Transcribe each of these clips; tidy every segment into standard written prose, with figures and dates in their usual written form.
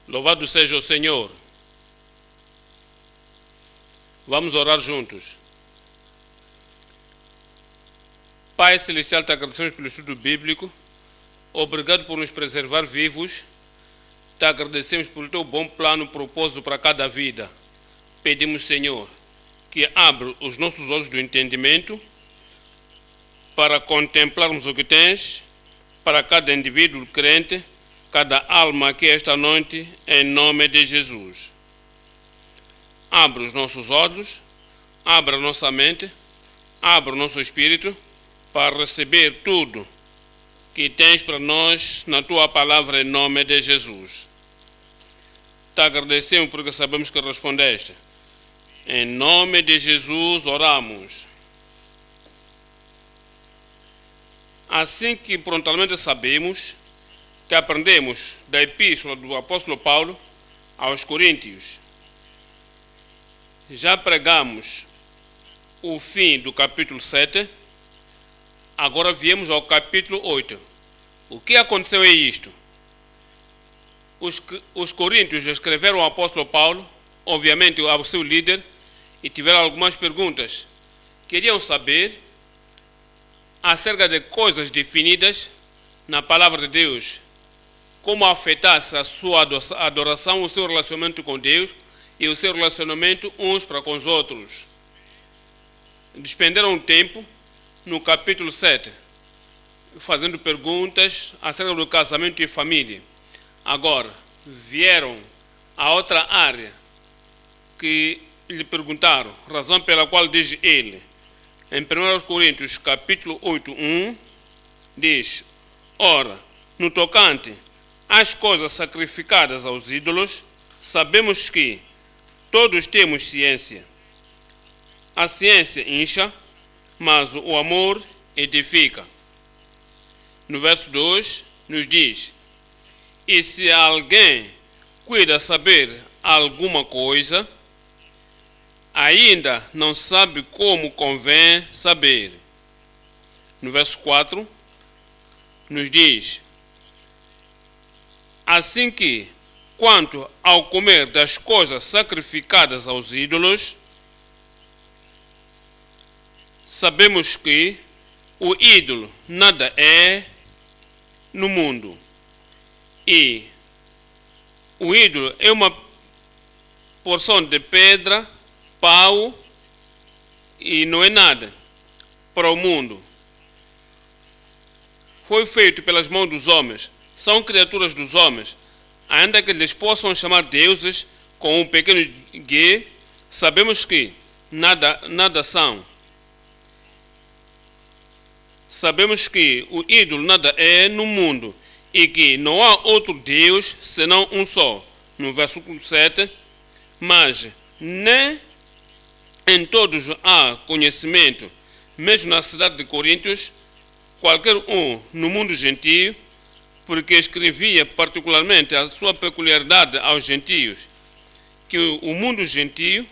Louvado seja o Senhor. Vamos orar juntos. Pai Celestial, te agradecemos pelo estudo bíblico. Obrigado por nos preservar vivos. Te agradecemos pelo teu bom plano e propósito para cada vida. Pedimos, Senhor, que abra os nossos olhos do entendimento para contemplarmos o que tens para cada indivíduo crente, cada alma aqui esta noite, em nome de Jesus. Abra os nossos olhos, abra a nossa mente, abra o nosso espírito para receber tudo que tens para nós na tua palavra em nome de Jesus. Te agradecemos porque sabemos que respondeste. Em nome de Jesus oramos. Assim que prontamente sabemos que aprendemos da epístola do apóstolo Paulo aos Coríntios, já pregamos o fim do capítulo 7, agora viemos ao capítulo 8. O que aconteceu é isto. Os coríntios escreveram ao apóstolo Paulo, obviamente ao seu líder, e tiveram algumas perguntas. Queriam saber acerca de coisas definidas na palavra de Deus, como afetasse a sua adoração, o seu relacionamento com Deus e o seu relacionamento uns para com os outros. Despenderam tempo no capítulo 7, fazendo perguntas acerca do casamento e família. Agora, vieram a outra área que lhe perguntaram, razão pela qual diz ele, em 1 Coríntios capítulo 8, 1, diz: ora, no tocante às coisas sacrificadas aos ídolos, sabemos que todos temos ciência. A ciência incha, mas o amor edifica. No verso 2 nos diz: e se alguém cuida saber alguma coisa, ainda não sabe como convém saber. No verso 4 nos diz: assim que, quanto ao comer das coisas sacrificadas aos ídolos, sabemos que o ídolo nada é no mundo. E o ídolo é uma porção de pedra, pau, e não é nada para o mundo. Foi feito pelas mãos dos homens, são criaturas dos homens, ainda que eles possam chamar deuses com um pequeno g, sabemos que nada são. Sabemos que o ídolo nada é no mundo e que não há outro Deus senão um só. No versículo 7, mas nem em todos há conhecimento, mesmo na cidade de Coríntios, qualquer um no mundo gentio, porque escrevia particularmente a sua peculiaridade aos gentios, que o mundo gentio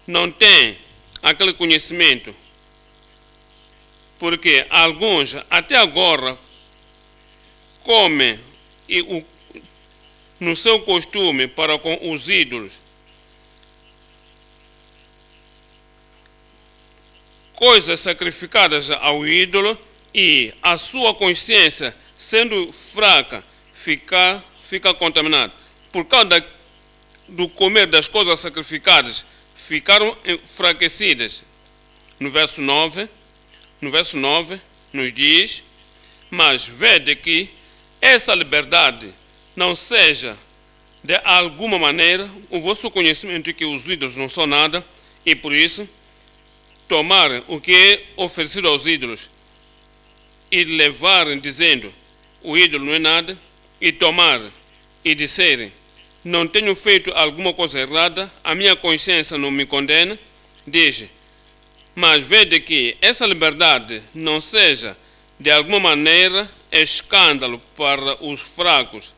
não tem aquele conhecimento, porque alguns até agora comem no seu costume para com os ídolos coisas sacrificadas ao ídolo, e a sua consciência, sendo fraca, fica contaminada. Por causa do comer das coisas sacrificadas, ficaram enfraquecidas. No verso 9 nos diz: mas vede que essa liberdade não seja de alguma maneira o vosso conhecimento que os ídolos não são nada, e por isso tomarem o que é oferecido aos ídolos e levarem dizendo: o ídolo não é nada, e tomarem e disserem: não tenho feito alguma coisa errada, a minha consciência não me condena, diz: mas vede que essa liberdade não seja de alguma maneira escândalo para os fracos,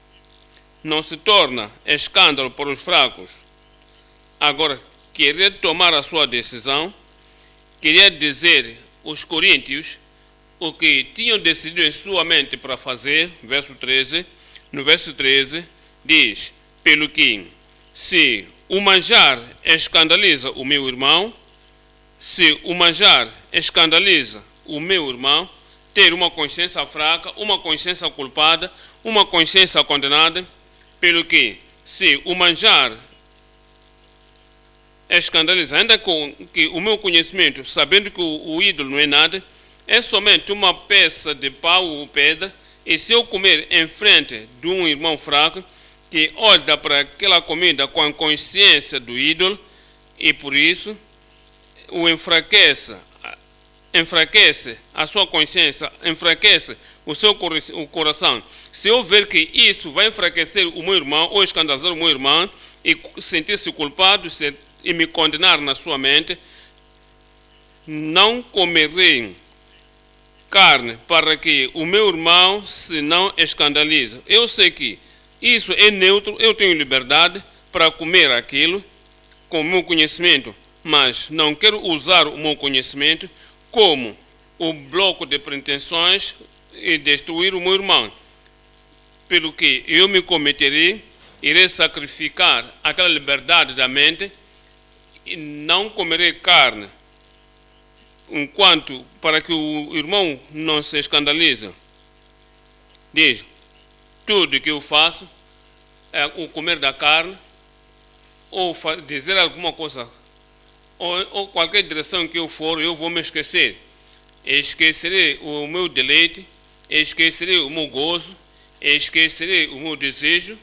não se torna escândalo para os fracos. Agora, queria tomar a sua decisão, queria dizer os coríntios o que tinham decidido em sua mente para fazer, verso 13, no verso 13 diz: Pelo que, se o manjar escandaliza o meu irmão, se o manjar escandaliza o meu irmão, ter uma consciência fraca, uma consciência culpada, uma consciência condenada, pelo que, se o manjar escandaliza, ainda que o meu conhecimento, sabendo que o ídolo não é nada, é somente uma peça de pau ou pedra, e se eu comer em frente de um irmão fraco, que olha para aquela comida com a consciência do ídolo, e por isso o enfraquece a sua consciência, enfraquece o seu coração. Se eu ver que isso vai enfraquecer o meu irmão ou escandalizar o meu irmão e sentir-se culpado e me condenar na sua mente, não comerei carne para que o meu irmão se não escandalize. Eu sei que isso é neutro, eu tenho liberdade para comer aquilo com o meu conhecimento, mas não quero usar o meu conhecimento como o bloco de pretensões e destruir o meu irmão. Pelo que eu me cometerei, irei sacrificar aquela liberdade da mente e não comerei carne, enquanto para que o irmão não se escandalize. Diz, tudo que eu faço é o comer da carne, ou dizer alguma coisa, ou qualquer direção que eu for, eu vou me esquecer. Esquecerei o meu deleite, esquecerei o meu gozo, esquecerei o meu desejo,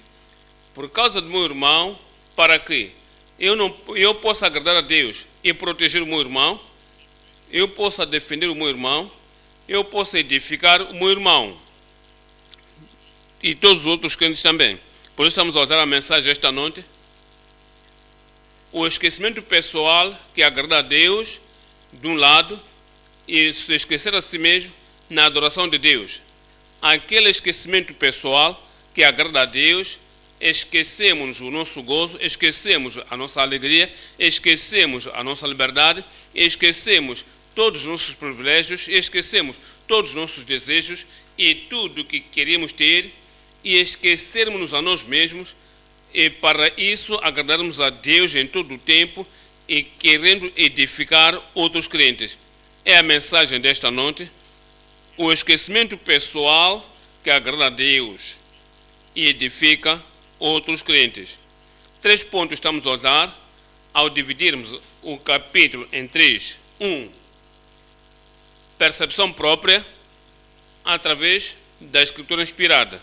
por causa do meu irmão, para que eu possa agradar a Deus e proteger o meu irmão, eu possa defender o meu irmão, eu possa edificar o meu irmão e todos os outros crentes também. Por isso estamos a dar a mensagem esta noite. O esquecimento pessoal que agrada a Deus, de um lado, e se esquecer a si mesmo na adoração de Deus. Aquele esquecimento pessoal que agrada a Deus, esquecemos o nosso gozo, esquecemos a nossa alegria, esquecemos a nossa liberdade, esquecemos todos os nossos privilégios, esquecemos todos os nossos desejos e tudo o que queremos ter, e esquecermos a nós mesmos, e para isso agradarmos a Deus em todo o tempo e querendo edificar outros crentes. É a mensagem desta noite. O esquecimento pessoal que agrada a Deus e edifica outros crentes. 3 pontos estamos a olhar ao dividirmos o capítulo em 3. 1. Percepção própria através da Escritura inspirada.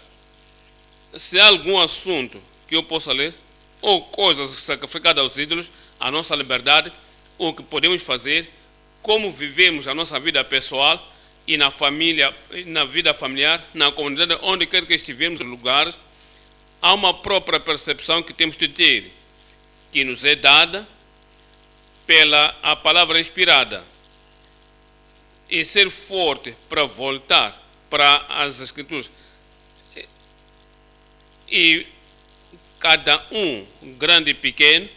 Se há algum assunto que eu possa ler, ou coisas sacrificadas aos ídolos, a nossa liberdade, o que podemos fazer, como vivemos a nossa vida pessoal e na família, na vida familiar, na comunidade, onde quer que estivermos, lugares, há uma própria percepção que temos de ter, que nos é dada pela a palavra inspirada, e ser forte para voltar para as Escrituras. E cada um, grande e pequeno,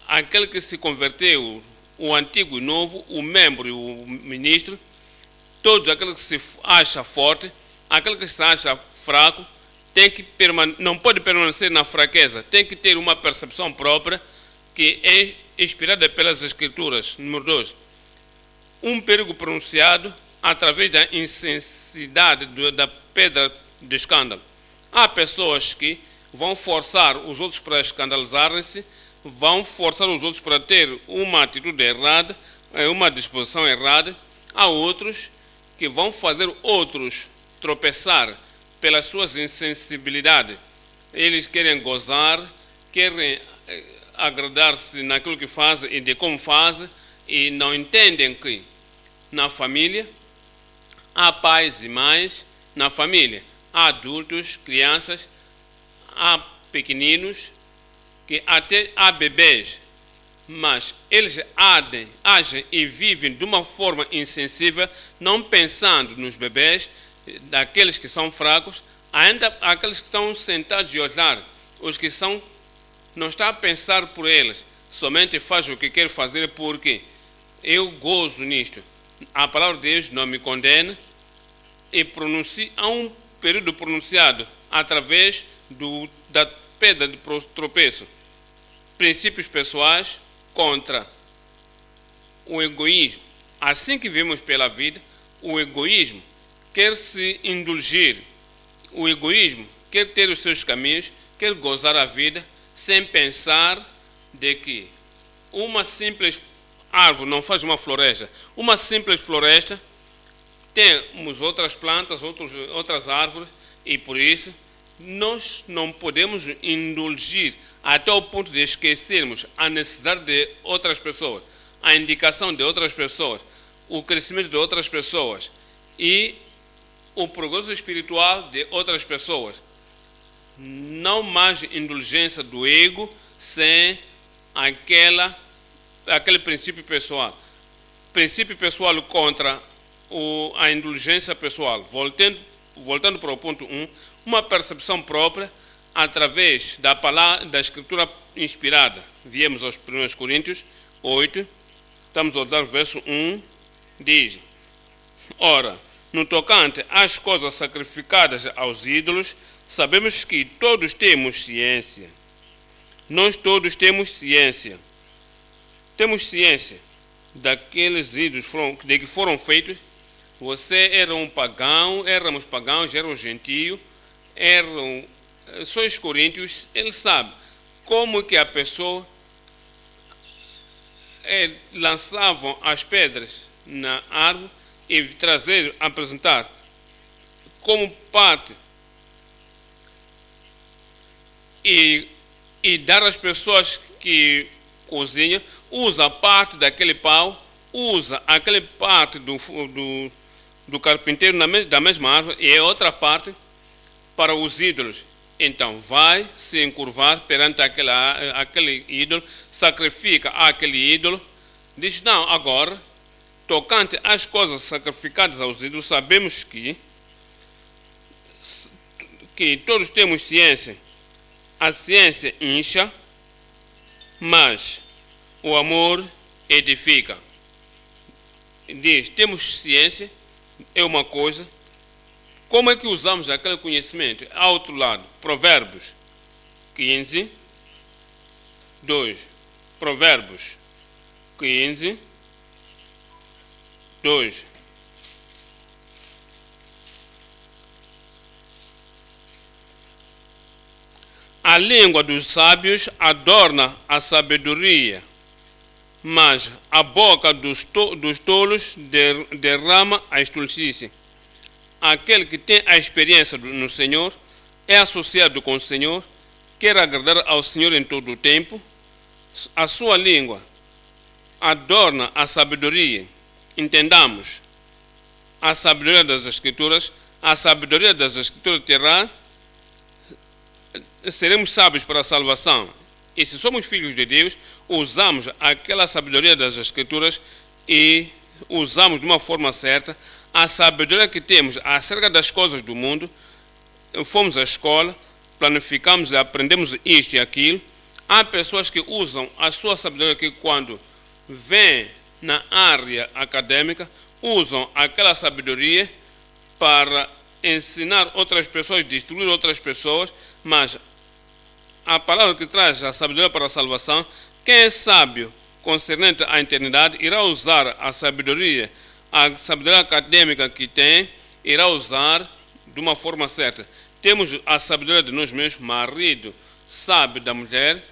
aquele que se converteu, o antigo e novo, o membro e o ministro, todos aqueles que se acha forte, aquele que se acha fraco, não pode permanecer na fraqueza, tem que ter uma percepção própria que é inspirada pelas Escrituras. Número 2, um perigo pronunciado através da insensibilidade da pedra de escândalo. Há pessoas que vão forçar os outros para escandalizarem-se, vão forçar os outros para ter uma atitude errada, uma disposição errada. Há outros que vão fazer outros tropeçar pelas suas insensibilidades. Eles querem gozar, querem agradar-se naquilo que fazem e de como fazem, e não entendem que na família há pais e mães, na família há adultos, crianças, há pequeninos, que até há bebês, mas eles agem e vivem de uma forma insensível, não pensando nos bebês, daqueles que são fracos, ainda aqueles que estão sentados e olhar, os que não está a pensar por eles, somente faz o que quer fazer porque eu gozo nisto. A palavra de Deus não me condena e há um período pronunciado através da pedra de tropeço. Princípios pessoais contra o egoísmo. Assim que vivemos pela vida, o egoísmo quer se indulgir, o egoísmo quer ter os seus caminhos, quer gozar a vida, sem pensar de que uma simples árvore não faz uma floresta. Uma simples floresta temos outras plantas, outras árvores, e por isso nós não podemos indulgir até o ponto de esquecermos a necessidade de outras pessoas, a indicação de outras pessoas, o crescimento de outras pessoas e o progresso espiritual de outras pessoas. Não mais indulgência do ego sem aquele princípio pessoal. Princípio pessoal contra a indulgência pessoal. Voltando para o ponto 1, uma percepção própria através da palavra, da escritura inspirada. Viemos aos 1 Coríntios 8, estamos a olhar o verso 1, diz: ora, no tocante às coisas sacrificadas aos ídolos, sabemos que todos temos ciência. Nós todos temos ciência. Temos ciência daqueles ídolos de que foram feitos. Você era um pagão, éramos pagãos, era um gentio, só os coríntios. Ele sabe como que a pessoa lançavam as pedras na árvore e apresentar como parte e dar às pessoas que cozinham, usa parte daquele pau, usa aquela parte do carpinteiro da mesma árvore e é outra parte para os ídolos. Então vai se encurvar perante aquele ídolo, sacrifica aquele ídolo, diz: não, agora, tocante às coisas sacrificadas aos ídolos, sabemos que todos temos ciência. A ciência incha, mas o amor edifica. Diz: temos ciência, é uma coisa. Como é que usamos aquele conhecimento? Ao outro lado, Provérbios 15, 2. Provérbios 15, 2. A língua dos sábios adorna a sabedoria, mas a boca dos tolos derrama a estultice. Aquele que tem a experiência no Senhor é associado com o Senhor, quer agradar ao Senhor em todo o tempo. A sua língua adorna a sabedoria. Entendamos a sabedoria das Escrituras. A sabedoria das Escrituras terá. Seremos sábios para a salvação. E se somos filhos de Deus, usamos aquela sabedoria das Escrituras e usamos de uma forma certa a sabedoria que temos acerca das coisas do mundo. Fomos à escola, planificamos e aprendemos isto e aquilo. Há pessoas que usam a sua sabedoria que, quando vêm na área acadêmica, usam aquela sabedoria para ensinar outras pessoas, destruir outras pessoas, mas a palavra que traz a sabedoria para a salvação, quem é sábio concernente à eternidade irá usar a sabedoria acadêmica que tem, irá usar de uma forma certa. Temos a sabedoria de nós mesmos. Marido sabe da mulher,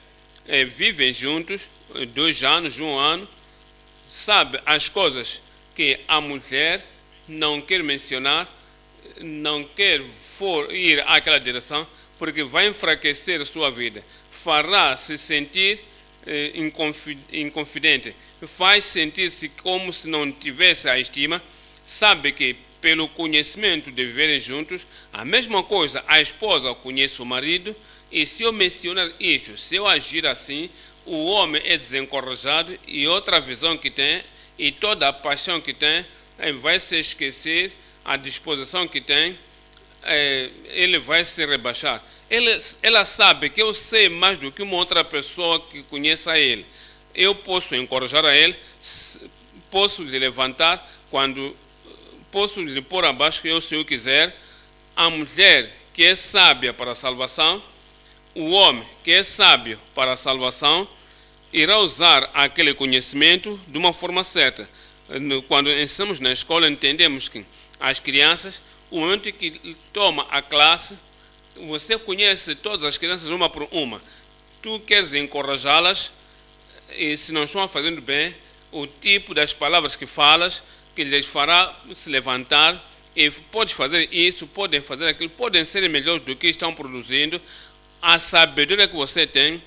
vivem juntos 2 anos, 1 ano, sabe as coisas que a mulher não quer mencionar, não quer ir àquela direção, porque vai enfraquecer a sua vida, fará se sentir inconfidente, faz sentir-se como se não tivesse a estima. Sabe que pelo conhecimento de viverem juntos, a mesma coisa a esposa conhece o marido, e se eu mencionar isso, se eu agir assim, o homem é desencorajado e outra visão que tem e toda a paixão que tem vai se esquecer, a disposição que tem, ele vai se rebaixar. Ela sabe que eu sei mais do que uma outra pessoa que conheça ele. Eu posso encorajar a ele, posso lhe levantar, posso lhe pôr abaixo, se eu quiser. A mulher que é sábia para a salvação o homem que é sábio para a salvação irá usar aquele conhecimento de uma forma certa. Quando ensinamos na escola, entendemos que as crianças, o momento que toma a classe, você conhece todas as crianças uma por uma. Tu queres encorajá-las, e se não estão fazendo bem, o tipo das palavras que falas, que lhes fará se levantar, e podes fazer isso, podem fazer aquilo, podem ser melhores do que estão produzindo. A sabedoria que você tem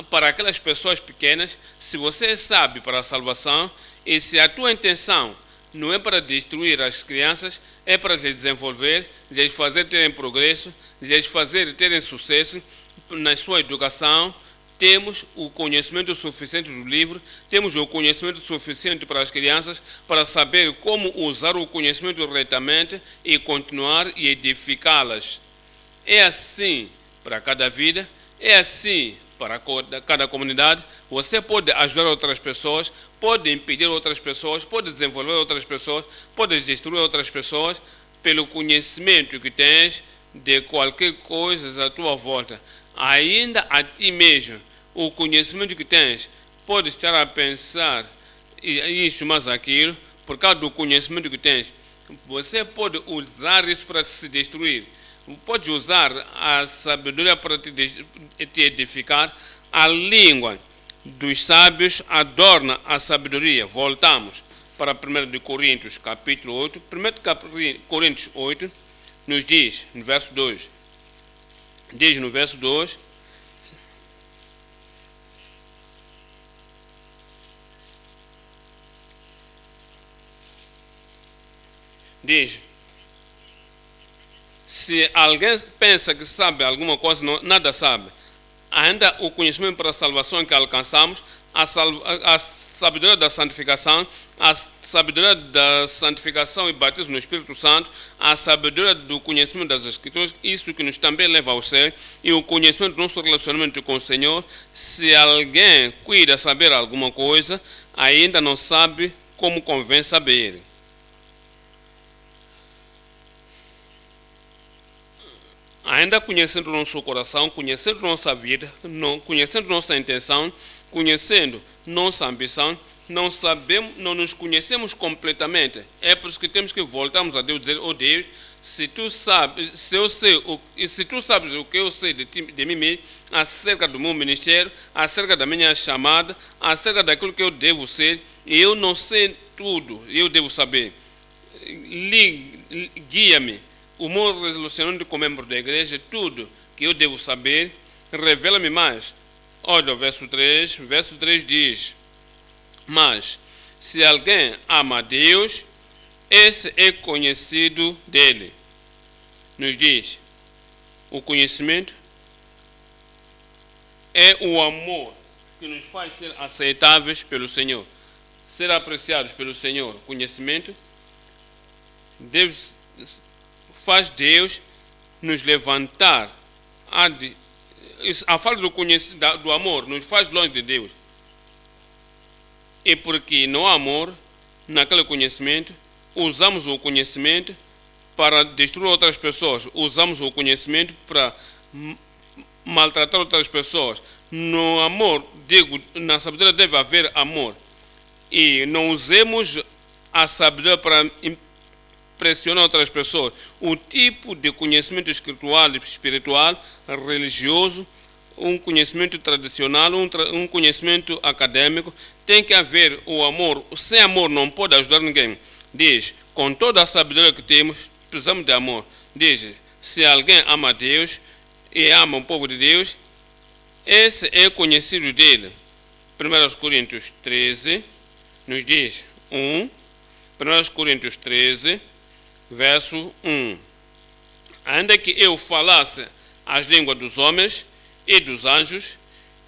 para aquelas pessoas pequenas, se você sabe para a salvação, e se a tua intenção não é para destruir as crianças, é para lhes desenvolver, lhes fazer terem progresso, lhes fazer terem sucesso na sua educação, temos o conhecimento suficiente do livro, temos o conhecimento suficiente para as crianças para saber como usar o conhecimento corretamente e continuar e edificá-las. É assim para cada vida, é assim para cada comunidade. Você pode ajudar outras pessoas, pode impedir outras pessoas, pode desenvolver outras pessoas, pode destruir outras pessoas pelo conhecimento que tens de qualquer coisa à tua volta. Ainda a ti mesmo, o conhecimento que tens, pode estar a pensar isso mais aquilo, por causa do conhecimento que tens. Você pode usar isso para se destruir. Pode usar a sabedoria para te edificar. A língua dos sábios adorna a sabedoria. Voltamos para 1 Coríntios capítulo 8. 1 Coríntios 8 nos diz, no verso 2, diz no verso 2, diz: se alguém pensa que sabe alguma coisa, nada sabe. Ainda o conhecimento para a salvação que alcançamos, a sabedoria da santificação, a sabedoria da santificação e batismo no Espírito Santo, a sabedoria do conhecimento das Escrituras, isso que nos também leva ao céu, e o conhecimento do nosso relacionamento com o Senhor. Se alguém cuida saber alguma coisa, ainda não sabe como convém saber. Ainda conhecendo o nosso coração, conhecendo nossa vida, conhecendo nossa intenção, conhecendo nossa ambição, não nos conhecemos completamente. É por isso que temos que voltarmos a Deus e dizer: oh Deus, se tu sabes o que eu sei de mim mesmo, acerca do meu ministério, acerca da minha chamada, acerca daquilo que eu devo ser, eu não sei tudo, eu devo saber. Guia-me. O meu relacionamento como membro da igreja, tudo que eu devo saber, revela-me mais. Olha o verso 3. Verso 3 diz: mas se alguém ama a Deus, esse é conhecido dele. Nos diz: o conhecimento é o amor que nos faz ser aceitáveis pelo Senhor, ser apreciados pelo Senhor. Conhecimento faz Deus nos levantar. A falta do amor nos faz longe de Deus. E porque não há amor naquele conhecimento, usamos o conhecimento para destruir outras pessoas. Usamos o conhecimento para maltratar outras pessoas. No amor, na sabedoria deve haver amor. E não usemos a sabedoria para pressionar outras pessoas. O tipo de conhecimento espiritual, religioso, um conhecimento tradicional, um conhecimento acadêmico, tem que haver o amor. Sem amor não pode ajudar ninguém. Diz: com toda a sabedoria que temos, precisamos de amor. Diz: se alguém ama a Deus e ama o povo de Deus, esse é conhecido dele. 1 Coríntios 13 nos diz 1 Coríntios 13 verso 1: ainda que eu falasse as línguas dos homens e dos anjos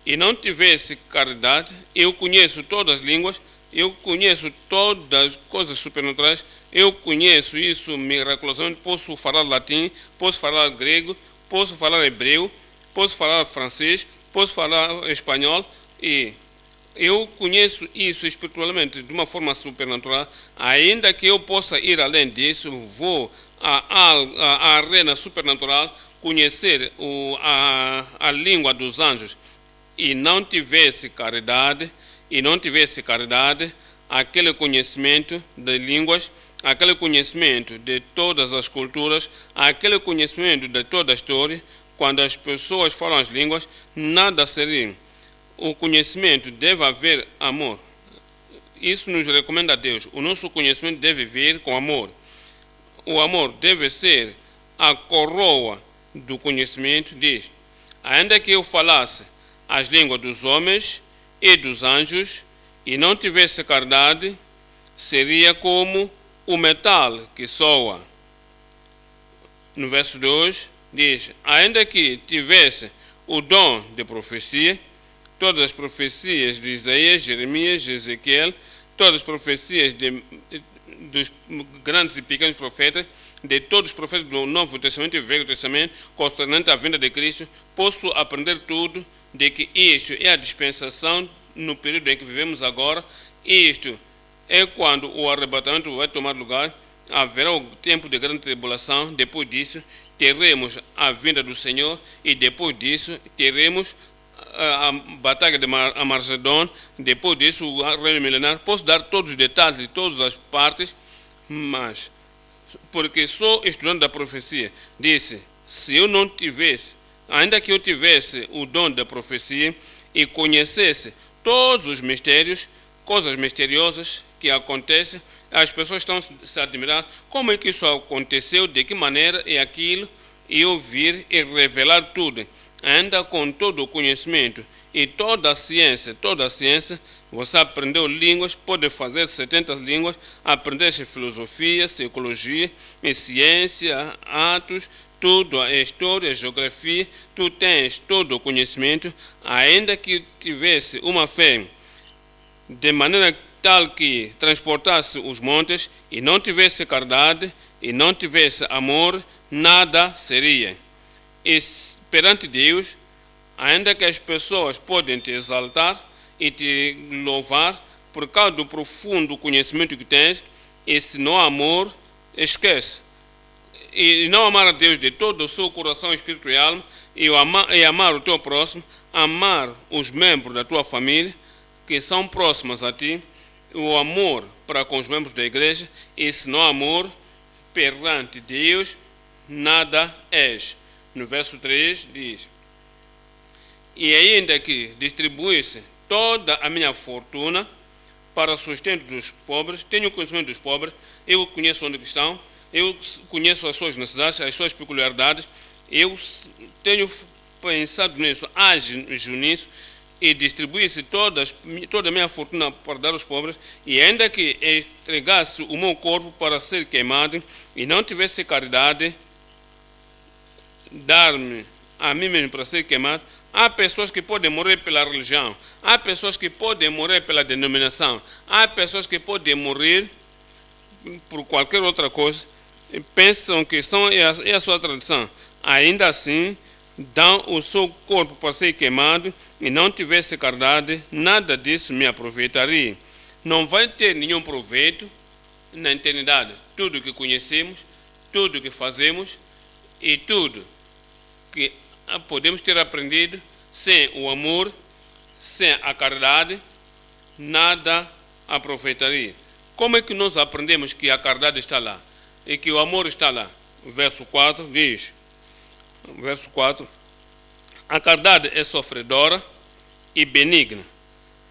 e não tivesse caridade, eu conheço todas as línguas, eu conheço todas as coisas supernaturais, eu conheço isso miraculosamente, posso falar latim, posso falar grego, posso falar hebreu, posso falar francês, posso falar espanhol, e eu conheço isso espiritualmente de uma forma supernatural. Ainda que eu possa ir além disso, vou a arena supernatural, conhecer a língua dos anjos e não tivesse caridade, aquele conhecimento de línguas, aquele conhecimento de todas as culturas, aquele conhecimento de toda a história, quando as pessoas falam as línguas, nada seria. O conhecimento deve haver amor. Isso nos recomenda a Deus. O nosso conhecimento deve vir com amor. O amor deve ser a coroa do conhecimento. Diz: ainda que eu falasse as línguas dos homens e dos anjos e não tivesse caridade, seria como o metal que soa. No verso 2 diz: ainda que tivesse o dom de profecia, todas as profecias de Isaías, Jeremias, Ezequiel, todas as profecias dos grandes e pequenos profetas, de todos os profetas do Novo Testamento e Velho Testamento, concernente à vinda de Cristo, posso aprender tudo de que isto é a dispensação no período em que vivemos agora. Isto é quando o arrebatamento vai tomar lugar. Haverá o tempo de grande tribulação. Depois disso, teremos a vinda do Senhor. E depois disso, teremos a batalha de Armagedon. Depois disso, o reino milenar. Posso dar todos os detalhes de todas as partes, mas porque sou estudante da profecia, disse: se eu não tivesse, ainda que eu tivesse o dom da profecia e conhecesse todos os mistérios, coisas misteriosas que acontecem, as pessoas estão se admirando como é que isso aconteceu, de que maneira é aquilo, e ouvir e revelar tudo, ainda com todo o conhecimento e toda a ciência, você aprendeu línguas, pode fazer 70 línguas, aprender filosofia, psicologia, ciência, atos, tudo, a história, a geografia, tu tens todo o conhecimento, ainda que tivesse uma fé de maneira tal que transportasse os montes e não tivesse caridade e não tivesse amor, nada seria. E perante Deus, ainda que as pessoas podem te exaltar e te louvar por causa do profundo conhecimento que tens, e se não há amor, esquece. E não amar a Deus de todo o seu coração, espírito e alma, e amar o teu próximo, amar os membros da tua família que são próximos a ti, o amor para com os membros da igreja, e se não há amor, perante Deus, nada és. No verso 3 diz: e ainda que distribuísse toda a minha fortuna para o sustento dos pobres, tenho conhecimento dos pobres, eu conheço onde estão, eu conheço as suas necessidades, as suas peculiaridades, eu tenho pensado nisso, ajo nisso, e distribuísse toda a minha fortuna para dar aos pobres, e ainda que entregasse o meu corpo para ser queimado, e não tivesse caridade, dar-me a mim mesmo para ser queimado. Há pessoas que podem morrer pela religião, há pessoas que podem morrer pela denominação, há pessoas que podem morrer por qualquer outra coisa, e pensam que é a sua tradição. Ainda assim, dão o seu corpo para ser queimado, e não tivesse caridade, nada disso me aproveitaria. Não vai ter nenhum proveito na eternidade. Tudo que conhecemos, tudo que fazemos e tudo que podemos ter aprendido, sem o amor, sem a caridade, nada aproveitaria. Como é que nós aprendemos que a caridade está lá e que o amor está lá? O verso 4 diz: verso 4, a caridade é sofredora e benigna.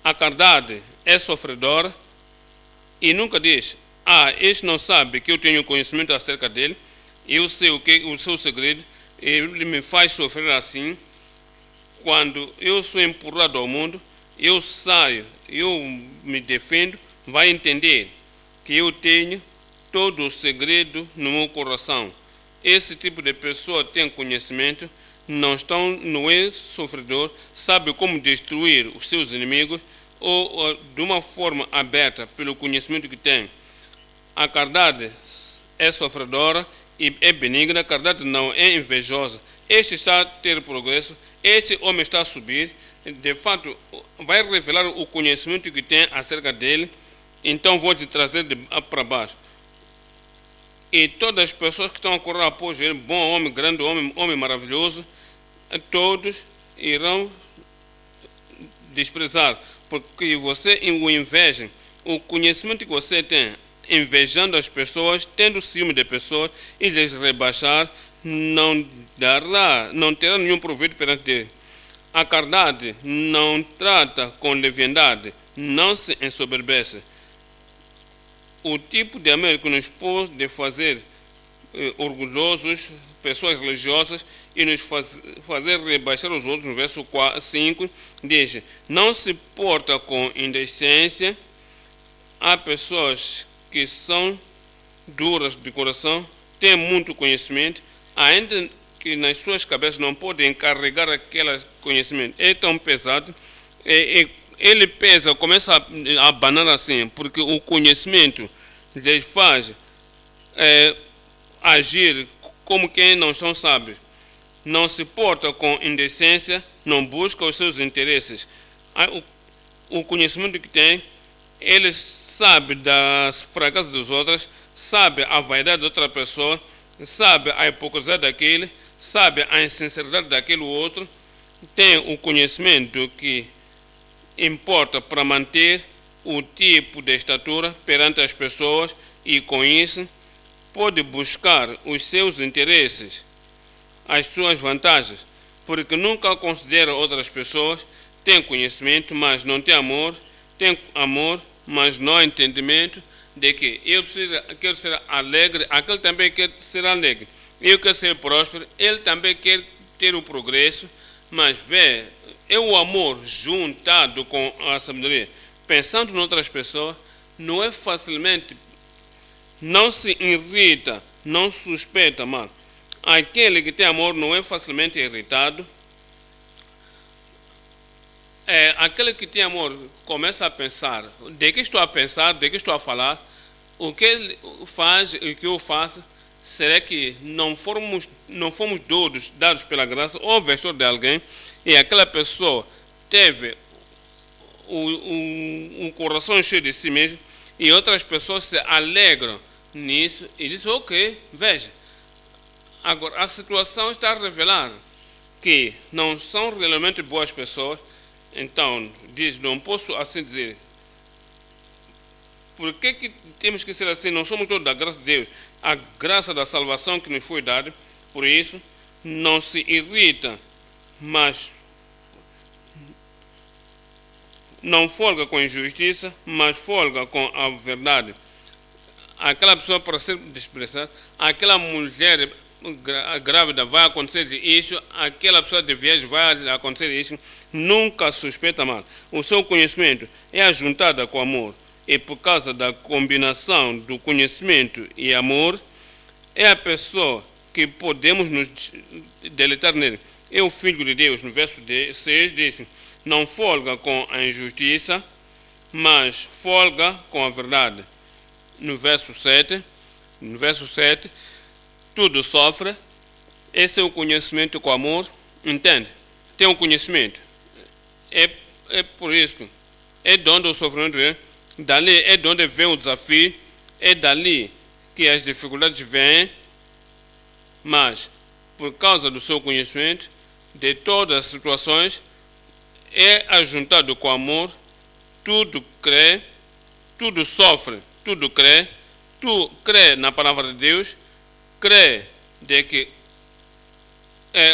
A caridade é sofredora e nunca diz: este não sabe que eu tenho conhecimento acerca dele, eu sei o seu segredo, ele me faz sofrer assim. Quando eu sou empurrado ao mundo, eu saio, eu me defendo, vai entender que eu tenho todo o segredo no meu coração. Esse tipo de pessoa tem conhecimento, não é sofredor, sabe como destruir os seus inimigos, ou de uma forma aberta pelo conhecimento que tem. A caridade é sofredora e é benigna, a caridade não é invejosa. Este está a ter progresso, este homem está a subir, de fato vai revelar o conhecimento que tem acerca dele, então vou te trazer para baixo. e todas as pessoas que estão a correr após ele, bom homem, grande homem, homem maravilhoso, todos irão desprezar, porque você o inveja. O conhecimento que você tem, invejando as pessoas, tendo ciúme de pessoas e lhes rebaixar, não terá nenhum proveito perante Deus. A caridade não trata com leviandade, não se ensoberbece. O tipo de amor que nos pode fazer orgulhosos, pessoas religiosas, e nos fazer rebaixar os outros, no verso 5, diz: não se porta com indecência. Há pessoas que são duras de coração, têm muito conhecimento, ainda que nas suas cabeças não podem carregar aquele conhecimento. É tão pesado, ele pesa, começa a abanar assim, porque o conhecimento lhes faz agir como quem não são sábios. Não se porta com indecência, não busca os seus interesses. O conhecimento que tem, ele sabe das fraquezas dos outros, sabe a vaidade de outra pessoa, sabe a hipocrisia daquele, sabe a insinceridade daquele outro, tem o conhecimento que importa para manter o tipo de estatura perante as pessoas, e com isso pode buscar os seus interesses, as suas vantagens, porque nunca considera outras pessoas. Tem conhecimento, mas não tem amor. Tem amor, mas não há entendimento de que eu quero ser alegre, aquele também quer ser alegre. Eu quero ser próspero, ele também quer ter o progresso, mas é o amor juntado com a sabedoria. Pensando em outras pessoas, não é facilmente, não se irrita, não suspeita mal. Aquele que tem amor não é facilmente irritado. Aquele que tem amor começa a pensar: de que estou a pensar, de que estou a falar, o que ele faz e o que eu faço. Será que não fomos dados pela graça ou vestor de alguém, e aquela pessoa teve um coração cheio de si mesmo, e outras pessoas se alegram nisso e dizem: ok, veja, agora a situação está a revelar que não são realmente boas pessoas. Então diz: não posso assim dizer. Por que temos que ser assim? Não somos todos da graça de Deus, a graça da salvação que nos foi dada. Por isso, não se irrita, mas não folga com injustiça, mas folga com a verdade. Aquela pessoa, para ser desprezada, aquela mulher grávida, vai acontecer isso, aquela pessoa de viagem, vai acontecer isso. Nunca suspeita mal. O seu conhecimento é ajuntada com amor. E por causa da combinação do conhecimento e amor, é a pessoa que podemos nos deleitar nele. É o Filho de Deus. No verso 6 diz: não folga com a injustiça, mas folga com a verdade. No verso 7, tudo sofre. Esse é o conhecimento com amor. Entende? Tem um conhecimento. É por isso. É de onde o sofrimento vem. Dali é de onde vem o desafio. É dali que as dificuldades vêm. Mas, por causa do seu conhecimento, de todas as situações, é ajuntado com amor. Tudo crê, tudo sofre, tudo crê. Tu crê na palavra de Deus, crê de que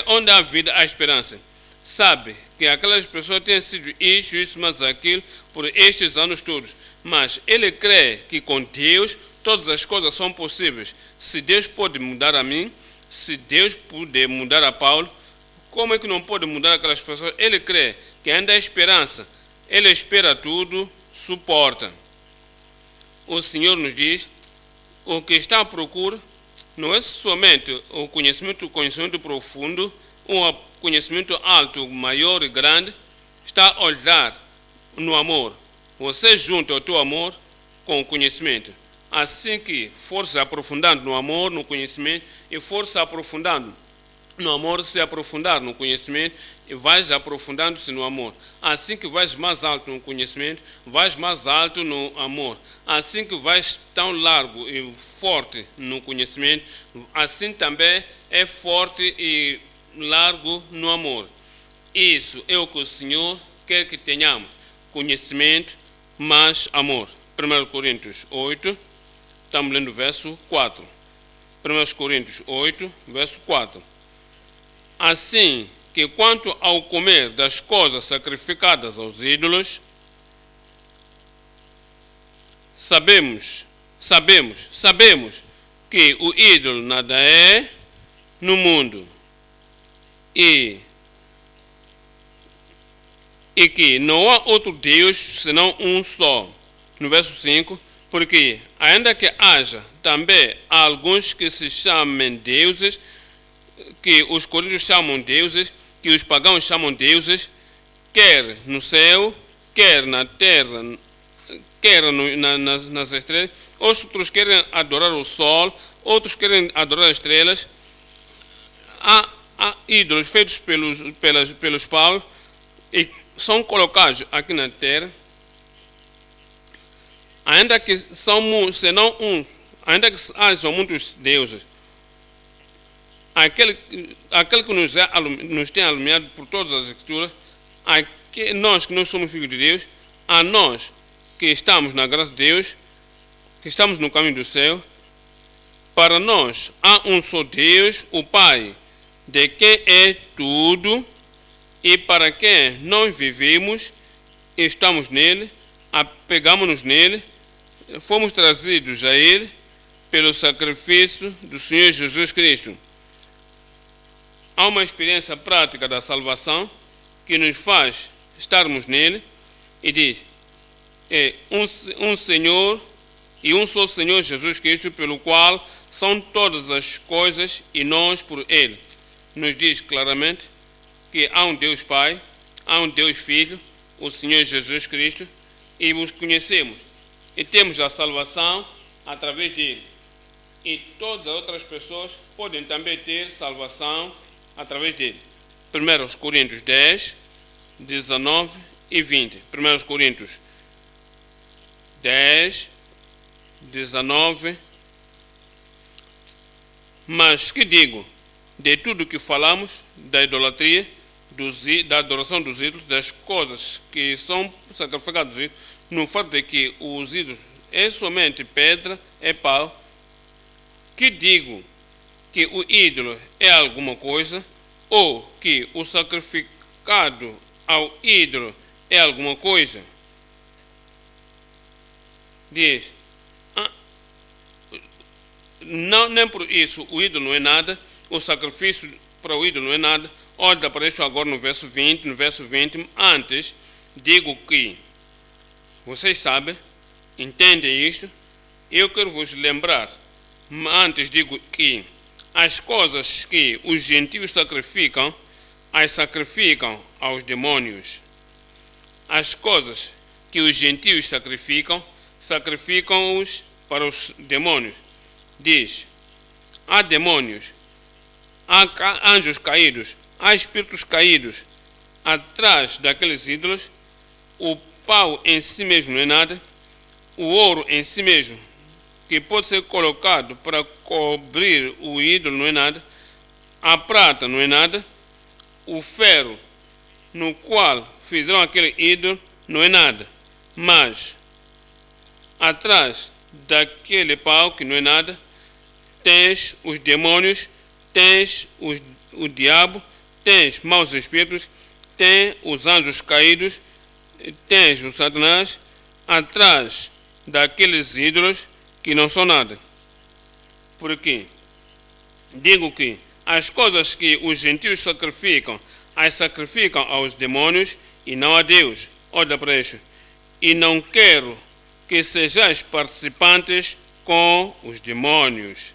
onde há vida há esperança. Sabe que aquelas pessoas têm sido isso, mas aquilo, por estes anos todos. Mas ele crê que com Deus todas as coisas são possíveis. Se Deus pode mudar a mim, se Deus pode mudar a Paulo, como é que não pode mudar aquelas pessoas? Ele crê que ainda há esperança. Ele espera tudo, suporta. O Senhor nos diz: o que está à procura não é somente o conhecimento profundo, um conhecimento alto, maior e grande. Está a olhar no amor. Você junta o teu amor com o conhecimento. Assim que for se aprofundando no amor, no conhecimento, e for se aprofundando no amor se aprofundar no conhecimento e vais aprofundando-se no amor. Assim que vais mais alto no conhecimento, vais mais alto no amor. Assim que vais tão largo e forte no conhecimento, assim também é forte e largo no amor. Isso é o que o Senhor quer que tenhamos: conhecimento mais amor. 1 Coríntios 8, estamos lendo o verso 4. 1 Coríntios 8, verso 4. Assim que quanto ao comer das coisas sacrificadas aos ídolos, sabemos que o ídolo nada é no mundo e que não há outro Deus senão um só. No verso 5, porque ainda que haja também alguns que se chamem deuses, que os coríntios chamam deuses, que os pagãos chamam deuses, quer no céu, quer na terra, quer nas estrelas, outros querem adorar o sol, outros querem adorar as estrelas. Há ídolos feitos pelos paus e são colocados aqui na terra, ainda que ainda que hajam muitos deuses, aquele que nos tem alumiado por todas as escrituras, nós que não somos filhos de Deus, a nós que estamos na graça de Deus, que estamos no caminho do céu, para nós há um só Deus, o Pai, de quem é tudo e para quem nós vivemos, estamos nele, apegamos-nos nele, fomos trazidos a ele pelo sacrifício do Senhor Jesus Cristo. Há uma experiência prática da salvação que nos faz estarmos nele e diz: é um Senhor e um só Senhor Jesus Cristo, pelo qual são todas as coisas e nós por ele. Nos diz claramente que há um Deus Pai, há um Deus Filho, o Senhor Jesus Cristo, e os conhecemos e temos a salvação através dele. E todas as outras pessoas podem também ter salvação através dele. 1 Coríntios 10, 19 e 20. 1 Coríntios 10, 19. Mas que digo? De tudo que falamos, da idolatria, da adoração dos ídolos, das coisas que são sacrificadas, no fato de que os ídolos é somente pedra, é pau, que digo que o ídolo é alguma coisa, ou que o sacrificado ao ídolo é alguma coisa? Diz, não, nem por isso o ídolo não é nada, o sacrifício para o ídolo não é nada. Olha, aparece agora no verso 20, antes, digo que, vocês sabem, entendem isto, eu quero vos lembrar, antes digo que as coisas que os gentios sacrificam, as sacrificam aos demônios. As coisas que os gentios sacrificam, sacrificam-os para os demônios. Diz, há demônios, há anjos caídos, há espíritos caídos. Atrás daqueles ídolos, o pau em si mesmo não é nada, o ouro em si mesmo, que pode ser colocado para cobrir o ídolo, não é nada, a prata não é nada, o ferro no qual fizeram aquele ídolo não é nada, mas atrás daquele pau que não é nada, tens os demônios, tens o diabo, tens maus espíritos, tens os anjos caídos, tens o Satanás, atrás daqueles ídolos que não são nada. Por quê? Digo que as coisas que os gentios sacrificam, as sacrificam aos demônios e não a Deus. Olha para isso. E não quero que sejais participantes com os demônios.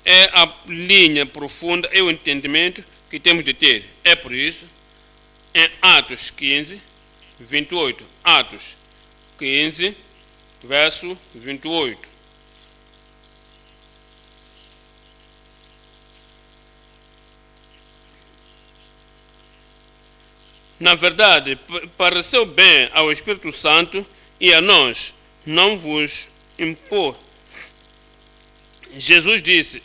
É a linha profunda, é o entendimento que temos de ter. É por isso, em Atos 15, 28. Atos 15, verso 28. Na verdade, pareceu bem ao Espírito Santo e a nós não vos impor. Jesus disse: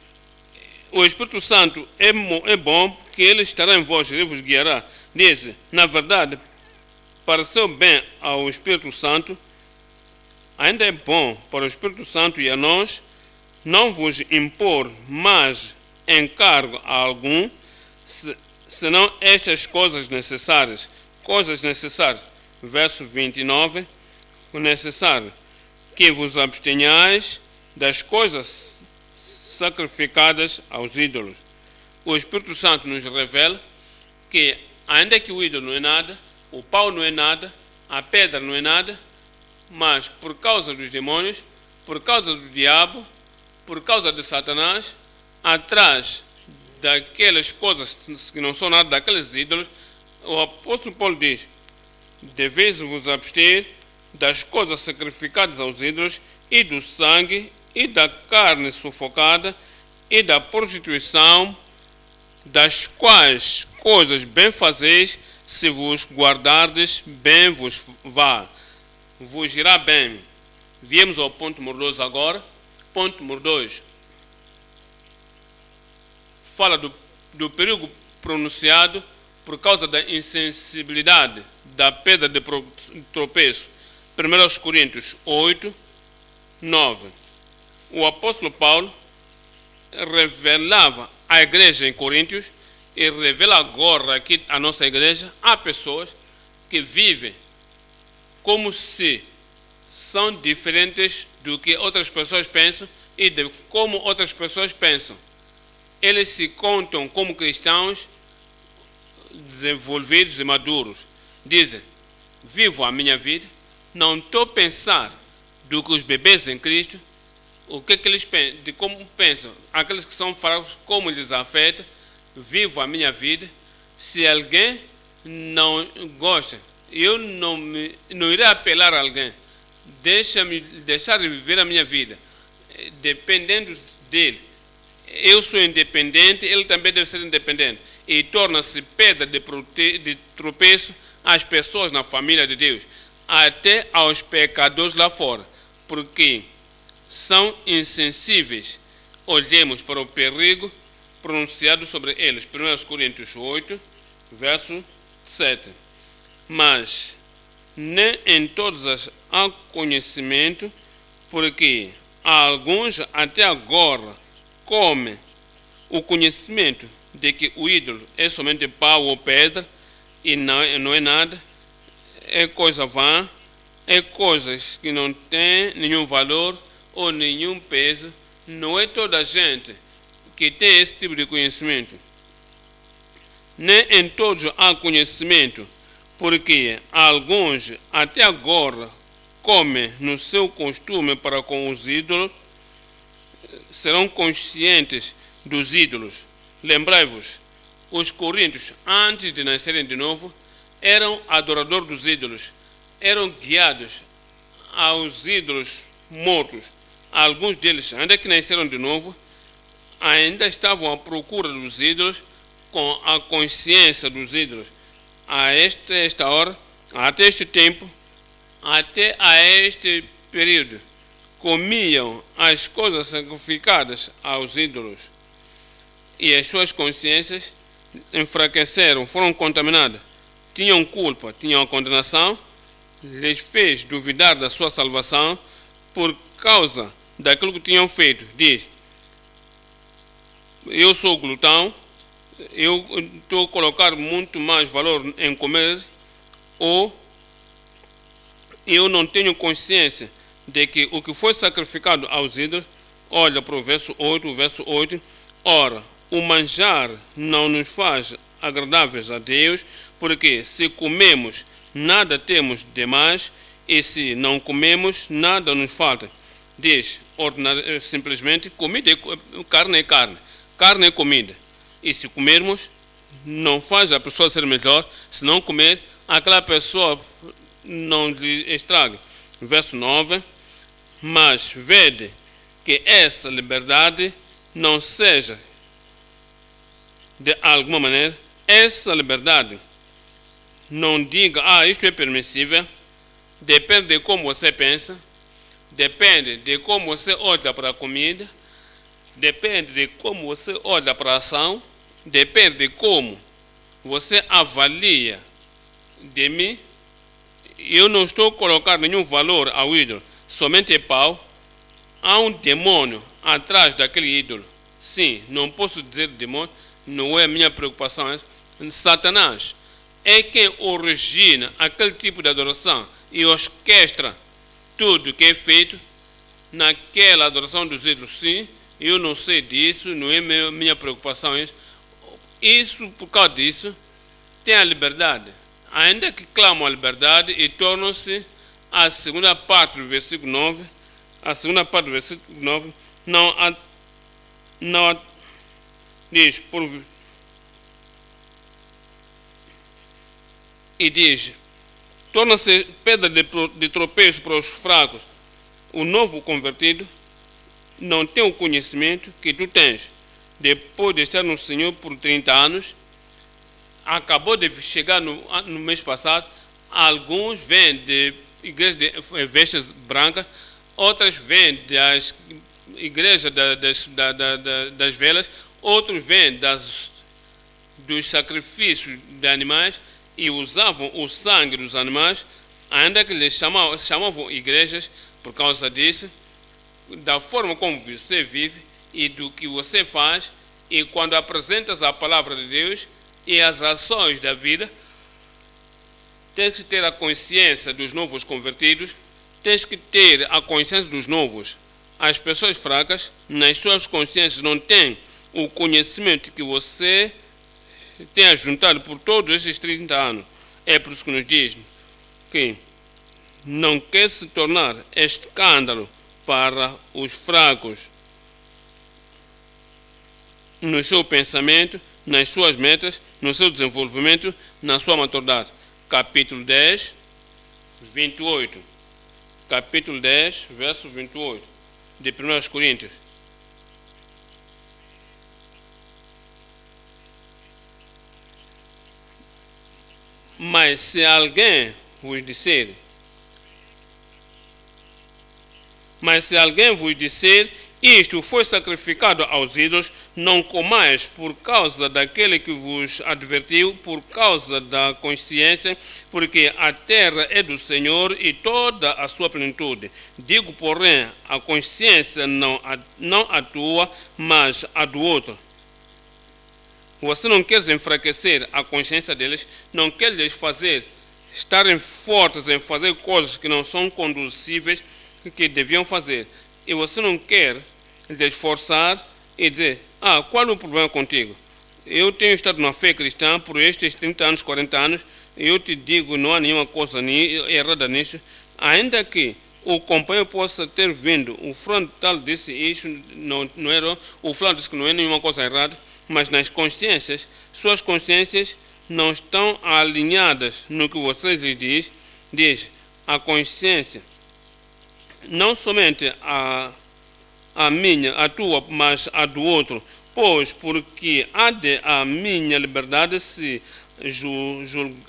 o Espírito Santo é bom, porque ele estará em vós e vos guiará. Disse: na verdade, pareceu bem ao Espírito Santo, ainda é bom para o Espírito Santo e a nós não vos impor mais encargo a algum, senão estas coisas necessárias. Coisas necessárias. Verso 29. O necessário: que vos abstenhais das coisas sacrificadas aos ídolos. O Espírito Santo nos revela que, ainda que o ídolo não é nada, o pau não é nada, a pedra não é nada, mas por causa dos demônios, por causa do diabo, por causa de Satanás, atrás daquelas coisas que não são nada, daqueles ídolos, o apóstolo Paulo diz: deveis vos abster das coisas sacrificadas aos ídolos, e do sangue, e da carne sufocada, e da prostituição, das quais coisas bem fazeis, se vos guardardes, bem vos vá, vos irá bem. Viemos ao ponto número 2 agora. Ponto número 2 fala do perigo pronunciado por causa da insensibilidade, da pedra de tropeço. 1 Coríntios 8, 9. O apóstolo Paulo revelava à igreja em Coríntios e revela agora aqui à nossa igreja: há pessoas que vivem como se são diferentes do que outras pessoas pensam e de como outras pessoas pensam. Eles se contam como cristãos desenvolvidos e maduros. Dizem: vivo a minha vida, não estou a pensar do que os bebês em Cristo, o que eles pensam, de como pensam, aqueles que são fracos, como lhes afeta. Vivo a minha vida. Se alguém não gosta, eu não irei apelar a alguém. Deixar de viver a minha vida, dependendo dele. Eu sou independente, ele também deve ser independente. E torna-se pedra de tropeço às pessoas na família de Deus, até aos pecadores lá fora, porque são insensíveis. Olhemos para o perigo pronunciado sobre eles. 1 Coríntios 8, verso 7. Mas nem em todas há conhecimento, porque alguns até agora comem o conhecimento de que o ídolo é somente pau ou pedra e não é nada, é coisa vã, é coisas que não têm nenhum valor ou nenhum peso. Não é toda a gente que tem esse tipo de conhecimento. Nem em todos há conhecimento, porque alguns até agora comem no seu costume para com os ídolos, serão conscientes dos ídolos. Lembrai-vos, os coríntios, antes de nascerem de novo, eram adoradores dos ídolos, eram guiados aos ídolos mortos. Alguns deles, ainda que nasceram de novo, ainda estavam à procura dos ídolos, com a consciência dos ídolos. A esta hora, até este tempo, até a este período, comiam as coisas sacrificadas aos ídolos, e as suas consciências enfraqueceram, foram contaminadas, tinham culpa, tinham condenação, lhes fez duvidar da sua salvação por causa daquilo que tinham feito. Diz: eu sou glutão, eu estou a colocar muito mais valor em comer, ou eu não tenho consciência de que o que foi sacrificado aos ídolos. Olha para o verso 8, ora, o manjar não nos faz agradáveis a Deus, porque se comemos, nada temos demais, e se não comemos, nada nos falta. Diz, simplesmente, comida carne é carne, carne é comida. E se comermos, não faz a pessoa ser melhor. Se não comer, aquela pessoa não lhe estraga. Verso 9. Mas vede que essa liberdade não seja, de alguma maneira, essa liberdade não diga, isto é permissível. Depende de como você pensa, depende de como você olha para a comida, depende de como você olha para a ação, depende de como você avalia de mim. Eu não estou colocando nenhum valor ao ídolo, somente pau. Há um demônio atrás daquele ídolo. Sim, não posso dizer demônio, não é minha preocupação. Satanás é quem origina aquele tipo de adoração e orquestra tudo que é feito naquela adoração dos ídolos. Sim, eu não sei disso, não é minha preocupação isso. Isso, por causa disso, tem a liberdade. Ainda que clamam a liberdade e tornam-se a segunda parte do versículo 9, a segunda parte do versículo 9, não diz, e diz, torna-se pedra de tropeço para os fracos. O novo convertido não tem o conhecimento que tu tens. Depois de estar no Senhor por 30 anos, acabou de chegar no mês passado, alguns vêm de igrejas de vestes brancas, outras vêm das igrejas das velas, outros vêm dos sacrifícios de animais e usavam o sangue dos animais, ainda que eles chamavam igrejas por causa disso, da forma como você vive e do que você faz, e quando apresentas a palavra de Deus e as ações da vida, tens que ter a consciência dos novos convertidos, tens que ter a consciência dos novos. As pessoas fracas, nas suas consciências, não têm o conhecimento que você tem ajuntado por todos esses 30 anos. É por isso que nos diz que não quer se tornar escândalo para os fracos no seu pensamento, nas suas metas, no seu desenvolvimento, na sua maturidade. Capítulo 10, 28. Capítulo 10, verso 28 de 1 Coríntios. Mas se alguém vos disser, isto foi sacrificado aos ídolos, não comais por causa daquele que vos advertiu, por causa da consciência, porque a terra é do Senhor e toda a sua plenitude. Digo, porém, a consciência não a tua, mas a do outro. Você não quer enfraquecer a consciência deles, não quer lhes fazer estarem fortes em fazer coisas que não são conduzíveis, que deviam fazer. E você não quer lhes forçar e dizer, qual é o problema contigo? Eu tenho estado na fé cristã por estes 30 anos, 40 anos, e eu te digo, não há nenhuma coisa errada nisso, ainda que o companheiro possa ter vindo, o frontal disse isso, não era, o fulano disse que não é nenhuma coisa errada, mas nas consciências, suas consciências não estão alinhadas no que você lhes diz. A consciência, não somente a minha, a tua, mas a do outro, pois porque há de a minha liberdade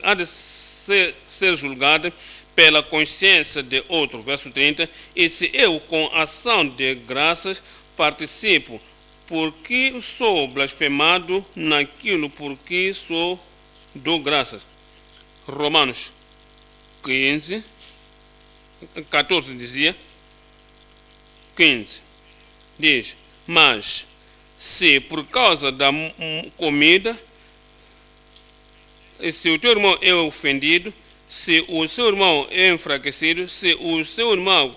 há de ser julgada pela consciência de outro, verso 30, e se eu com ação de graças participo, porque sou blasfemado naquilo porque dou graças. Romanos 15, 14 dizia, 15, diz, mas se por causa da comida, se o teu irmão é ofendido, se o seu irmão é enfraquecido, se o seu irmão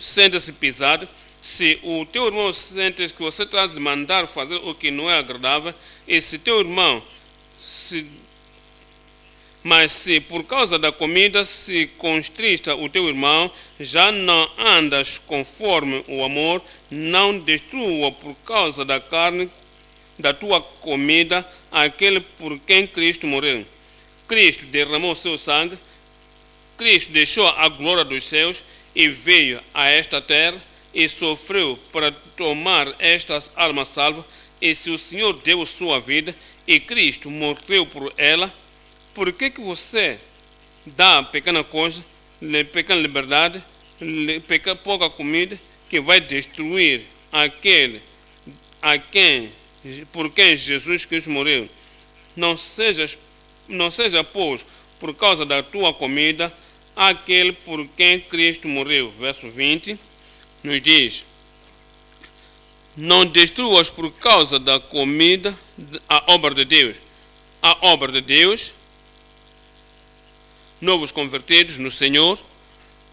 sente-se pisado, se o teu irmão sente que você está a mandar fazer o que não é agradável, e se teu irmão, mas se por causa da comida se constrista o teu irmão, já não andas conforme o amor, não destrua por causa da carne, da tua comida, aquele por quem Cristo morreu. Cristo derramou seu sangue, Cristo deixou a glória dos céus e veio a esta terra e sofreu para tomar estas almas salvas, e se o Senhor deu sua vida e Cristo morreu por ela, por que você dá pequena coisa, pequena liberdade, pouca comida, que vai destruir aquele por quem Jesus Cristo morreu? Não seja, pois, por causa da tua comida, aquele por quem Cristo morreu. Verso 20 nos diz: não destruas por causa da comida a obra de Deus. A obra de Deus, novos convertidos no Senhor,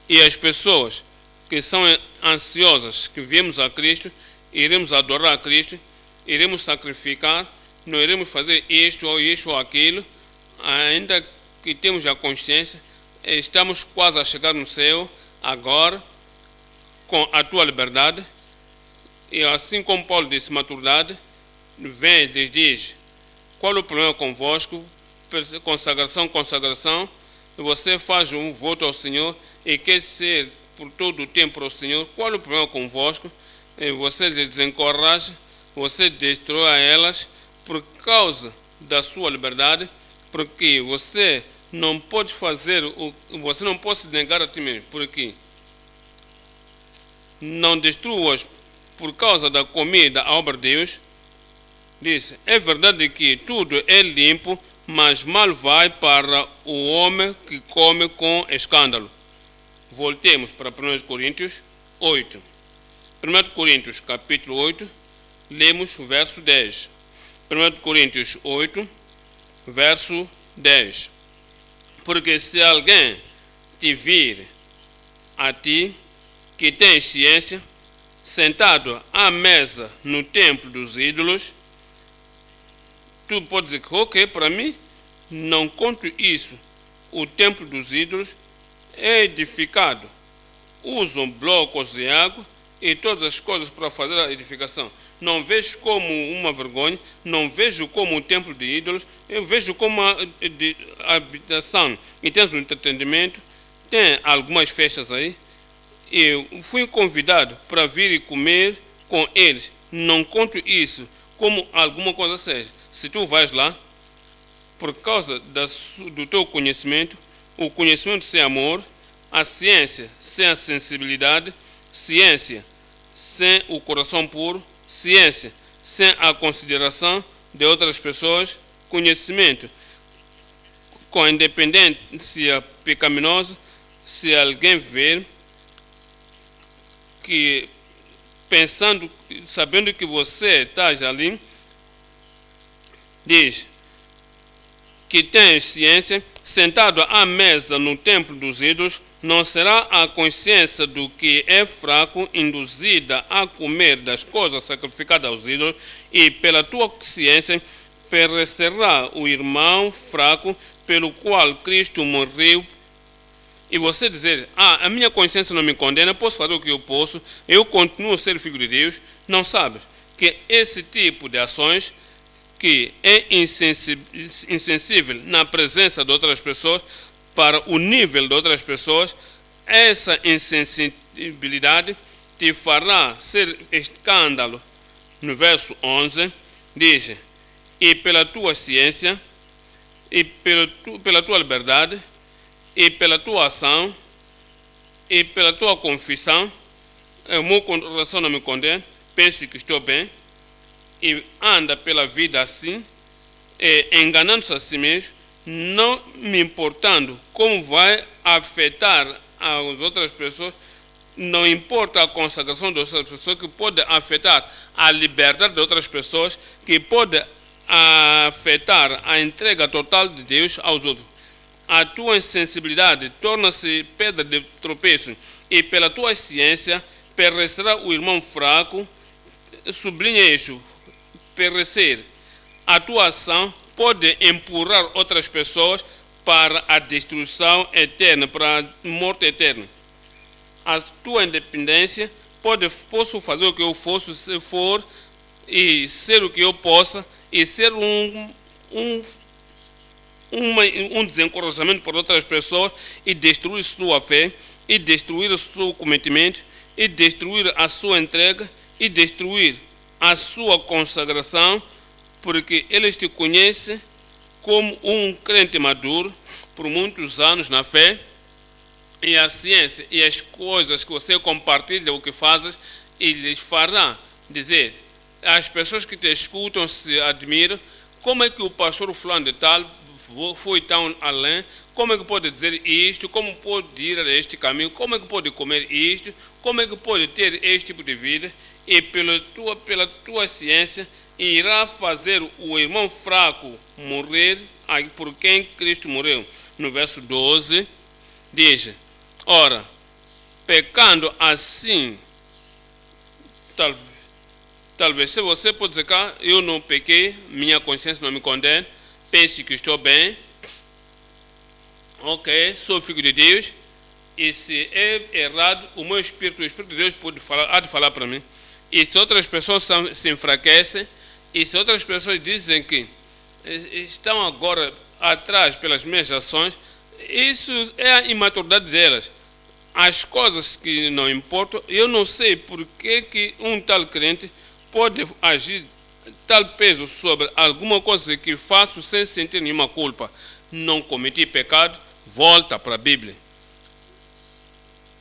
e as pessoas que são ansiosas, que viemos a Cristo, iremos adorar a Cristo, iremos sacrificar, não iremos fazer isto ou aquilo, ainda que temos a consciência, estamos quase a chegar no céu, agora, com a tua liberdade, e assim como Paulo disse, maturidade, vem e diz, qual o problema convosco? Consagração, você faz um voto ao Senhor e quer ser por todo o tempo ao Senhor, qual o problema convosco? E você lhe desencoraja, você destrói a elas por causa da sua liberdade, porque você não pode você não pode se negar a ti mesmo, porque não destruas por causa da comida a obra de Deus. Diz, é verdade que tudo é limpo, mas mal vai para o homem que come com escândalo. Voltemos para 1 Coríntios 8. 1 Coríntios capítulo 8, lemos o verso 10. 1 Coríntios 8, verso 10. Porque se alguém te vir a ti, que tem ciência, sentado à mesa no templo dos ídolos, tu pode dizer, ok, para mim, não conto isso. O templo dos ídolos é edificado. Usam blocos de água e todas as coisas para fazer a edificação. Não vejo como uma vergonha, não vejo como um templo de ídolos, eu vejo como uma habitação. Em termos de entretenimento, tem algumas festas aí. Eu fui convidado para vir e comer com eles. Não conto isso como alguma coisa seja. Se tu vais lá, por causa do teu conhecimento, o conhecimento sem amor, a ciência sem a sensibilidade, ciência sem o coração puro, ciência sem a consideração de outras pessoas, conhecimento com a independência pecaminosa, se alguém ver que pensando, sabendo que você está ali, diz que tem ciência, sentado à mesa no templo dos ídolos, não será a consciência do que é fraco induzida a comer das coisas sacrificadas aos ídolos, e pela tua ciência perecerá o irmão fraco pelo qual Cristo morreu. E você dizer, a minha consciência não me condena, posso fazer o que eu posso, eu continuo a ser filho de Deus, não sabes que esse tipo de ações que é insensível na presença de outras pessoas, para o nível de outras pessoas, essa insensibilidade te fará ser escândalo. No verso 11, diz, e pela tua ciência, e pela tua liberdade, e pela tua ação, e pela tua confissão, o meu coração não me condena, penso que estou bem, e anda pela vida assim, enganando-se a si mesmo, não me importando como vai afetar as outras pessoas, não importa a consagração de outras pessoas, que pode afetar a liberdade de outras pessoas, que pode afetar a entrega total de Deus aos outros. A tua insensibilidade torna-se pedra de tropeço, e pela tua ciência perecerá o irmão fraco. Sublinha isso, perecer. A tua ação pode empurrar outras pessoas para a destruição eterna, para a morte eterna. A tua independência, posso fazer o que eu fosse, se for, e ser o que eu possa, e ser um desencorajamento para outras pessoas, e destruir sua fé, e destruir o seu cometimento, e destruir a sua entrega, e destruir a sua consagração, porque eles te conhecem como um crente maduro por muitos anos na fé, e a ciência e as coisas que você compartilha, o que fazes, e lhes fará dizer, as pessoas que te escutam se admiram, como é que o pastor fulano de tal foi tão além, como é que pode dizer isto, como pode ir a este caminho, como é que pode comer isto, como é que pode ter este tipo de vida, e pela tua ciência irá fazer o irmão fraco morrer por quem Cristo morreu. No verso 12 diz, ora, pecando assim, talvez se você pode dizer, eu não pequei, minha consciência não me condena, pense que estou bem, ok, sou filho de Deus, e se é errado, o Espírito de Deus há de falar para mim. E se outras pessoas se enfraquecem, e se outras pessoas dizem que estão agora atrás pelas minhas ações, isso é a imaturidade delas. As coisas que não importam, eu não sei por que um tal crente pode agir tal peso sobre alguma coisa que faço sem sentir nenhuma culpa. Não cometi pecado, volta para a Bíblia.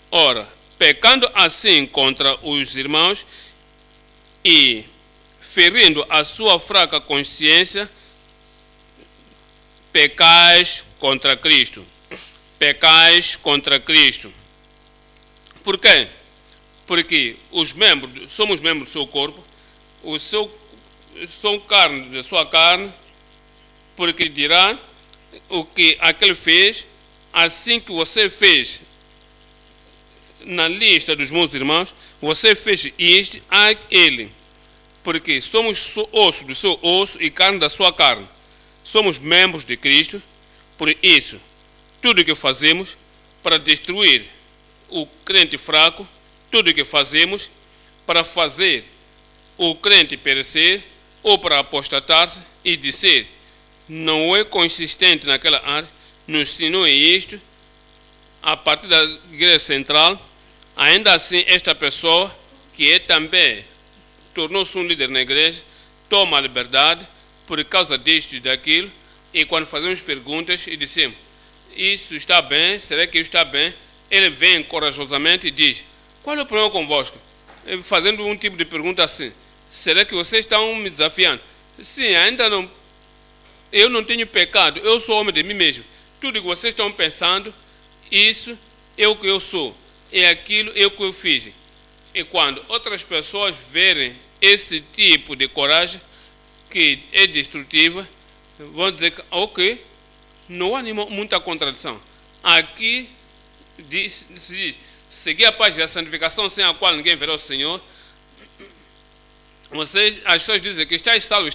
Ora, pecando assim contra os irmãos e ferindo a sua fraca consciência, pecais contra Cristo. Pecais contra Cristo. Por quê? Porque somos membros do seu corpo, são carne da sua carne, porque dirá o que aquele fez, assim que você fez na lista dos meus irmãos, você fez isto a ele, porque somos osso do seu osso e carne da sua carne. Somos membros de Cristo, por isso, tudo que fazemos para destruir o crente fraco, tudo que fazemos para fazer o crente perecer ou para apostatar-se e dizer não é consistente naquela área, nos ensinou isto a partir da igreja central. Ainda assim, esta pessoa que também tornou-se um líder na igreja, toma a liberdade por causa disto e daquilo, e quando fazemos perguntas e dizemos isso está bem, será que isso está bem? Ele vem corajosamente e diz, qual é o problema convosco? Fazendo um tipo de pergunta assim, será que vocês estão me desafiando? Sim, ainda não, eu não tenho pecado, eu sou homem de mim mesmo. Tudo que vocês estão pensando, isso é o que eu sou, é aquilo é o que eu fiz. E quando outras pessoas verem esse tipo de coragem, que é destrutiva, vão dizer que, ok, não há muita contradição. Aqui se diz, seguir a paz da santificação sem a qual ninguém verá o Senhor. As pessoas dizem que estás salvo.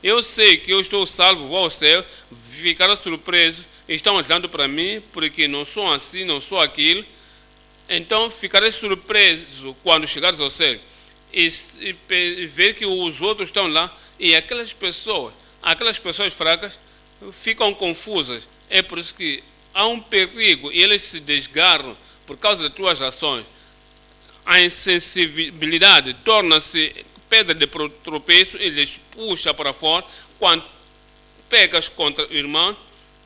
Eu sei que eu estou salvo, vou ao céu, ficará surpreso, estão olhando para mim, porque não sou assim, não sou aquilo. Então ficarei surpreso quando chegares ao céu e ver que os outros estão lá e aquelas pessoas fracas ficam confusas. É por isso que há um perigo e eles se desgarram por causa das tuas ações. A insensibilidade torna-se pedra de tropeço e lhes puxa para fora quando pegas contra o irmão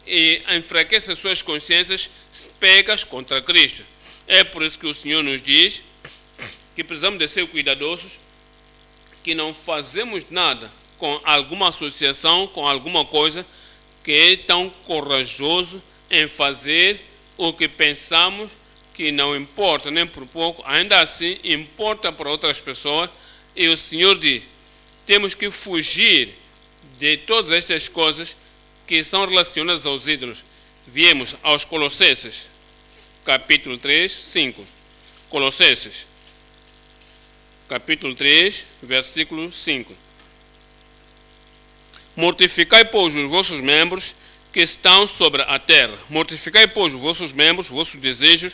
e enfraquece as suas consciências, pegas contra Cristo. É por isso que o Senhor nos diz que precisamos de ser cuidadosos, que não fazemos nada com alguma associação, com alguma coisa que é tão corajoso em fazer o que pensamos que não importa nem por pouco, ainda assim importa para outras pessoas. E o Senhor diz, temos que fugir de todas estas coisas que são relacionadas aos ídolos. Viemos aos Colossenses, capítulo 3, 5. Colossenses, capítulo 3, versículo 5. Mortificai, pois, os vossos membros que estão sobre a terra. Mortificai, pois, os vossos membros, vossos desejos,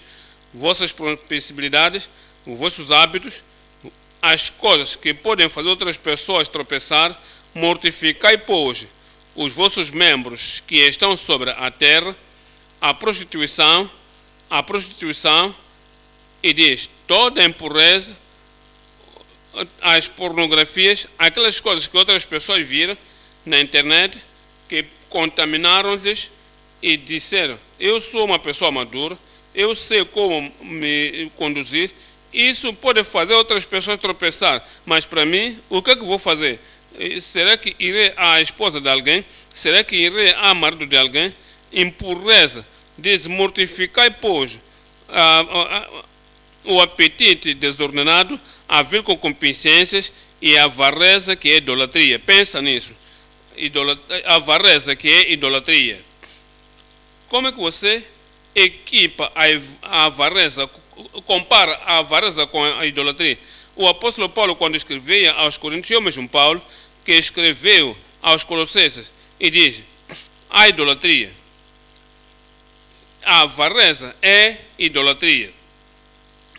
vossas possibilidades, os vossos hábitos, as coisas que podem fazer outras pessoas tropeçar. Mortificai, pois, os vossos membros que estão sobre a terra, a prostituição, e diz, toda a impureza, as pornografias, aquelas coisas que outras pessoas viram na internet, que contaminaram-lhes e disseram: eu sou uma pessoa madura, eu sei como me conduzir, isso pode fazer outras pessoas tropeçar, mas para mim, o que é que vou fazer? Será que irei à esposa de alguém? Será que irei ao marido de alguém? Impureza, diz: mortificai, pois, o apetite desordenado, a vir com concupiscências e a avareza, que é idolatria. Pensa nisso. Avareza, que é idolatria. Como é que você equipa a avareza, compara a avareza com a idolatria? O apóstolo Paulo, quando escrevia aos Coríntios, eu mesmo Paulo, que escreveu aos Colossenses, e diz: a idolatria, a avareza é idolatria.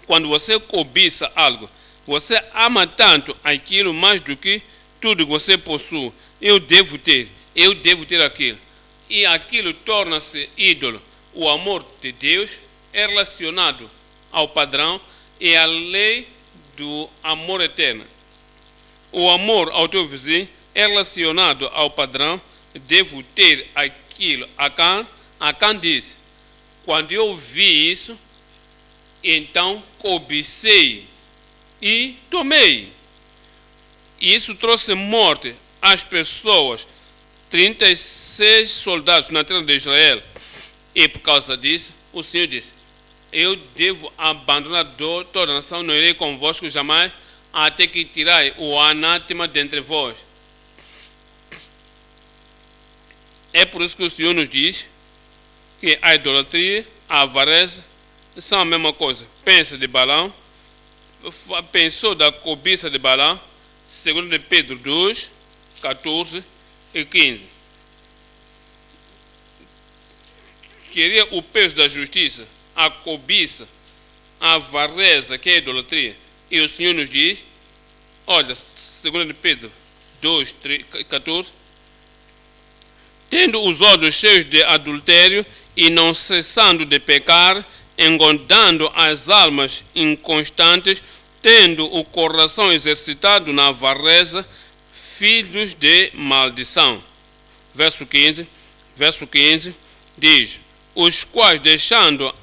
Quando você cobiça algo, você ama tanto aquilo mais do que tudo que você possui. Eu devo ter aquilo. E aquilo torna-se ídolo. O amor de Deus é relacionado ao padrão e à lei do amor eterno. O amor ao teu vizinho é relacionado ao padrão. Devo ter aquilo. Acã disse: quando eu vi isso, então cobicei e tomei. E isso trouxe morte às pessoas. 36 soldados na terra de Israel. E por causa disso, o Senhor disse: eu devo abandonar toda a nação, não irei convosco jamais, até que tirai o anátema dentre vós. É por isso que o Senhor nos diz que a idolatria, a avareza são a mesma coisa. Pensa de Balaão, pensou da cobiça de Balaão, 2 de Pedro 2, 14 e 15. Queria o peso da justiça, a cobiça, a avareza, que é a idolatria. E o Senhor nos diz, olha, 2 de Pedro 2, 14, tendo os olhos cheios de adultério e não cessando de pecar, engodando as almas inconstantes, tendo o coração exercitado na avareza, filhos de maldição. Verso 15 diz: os quais, deixando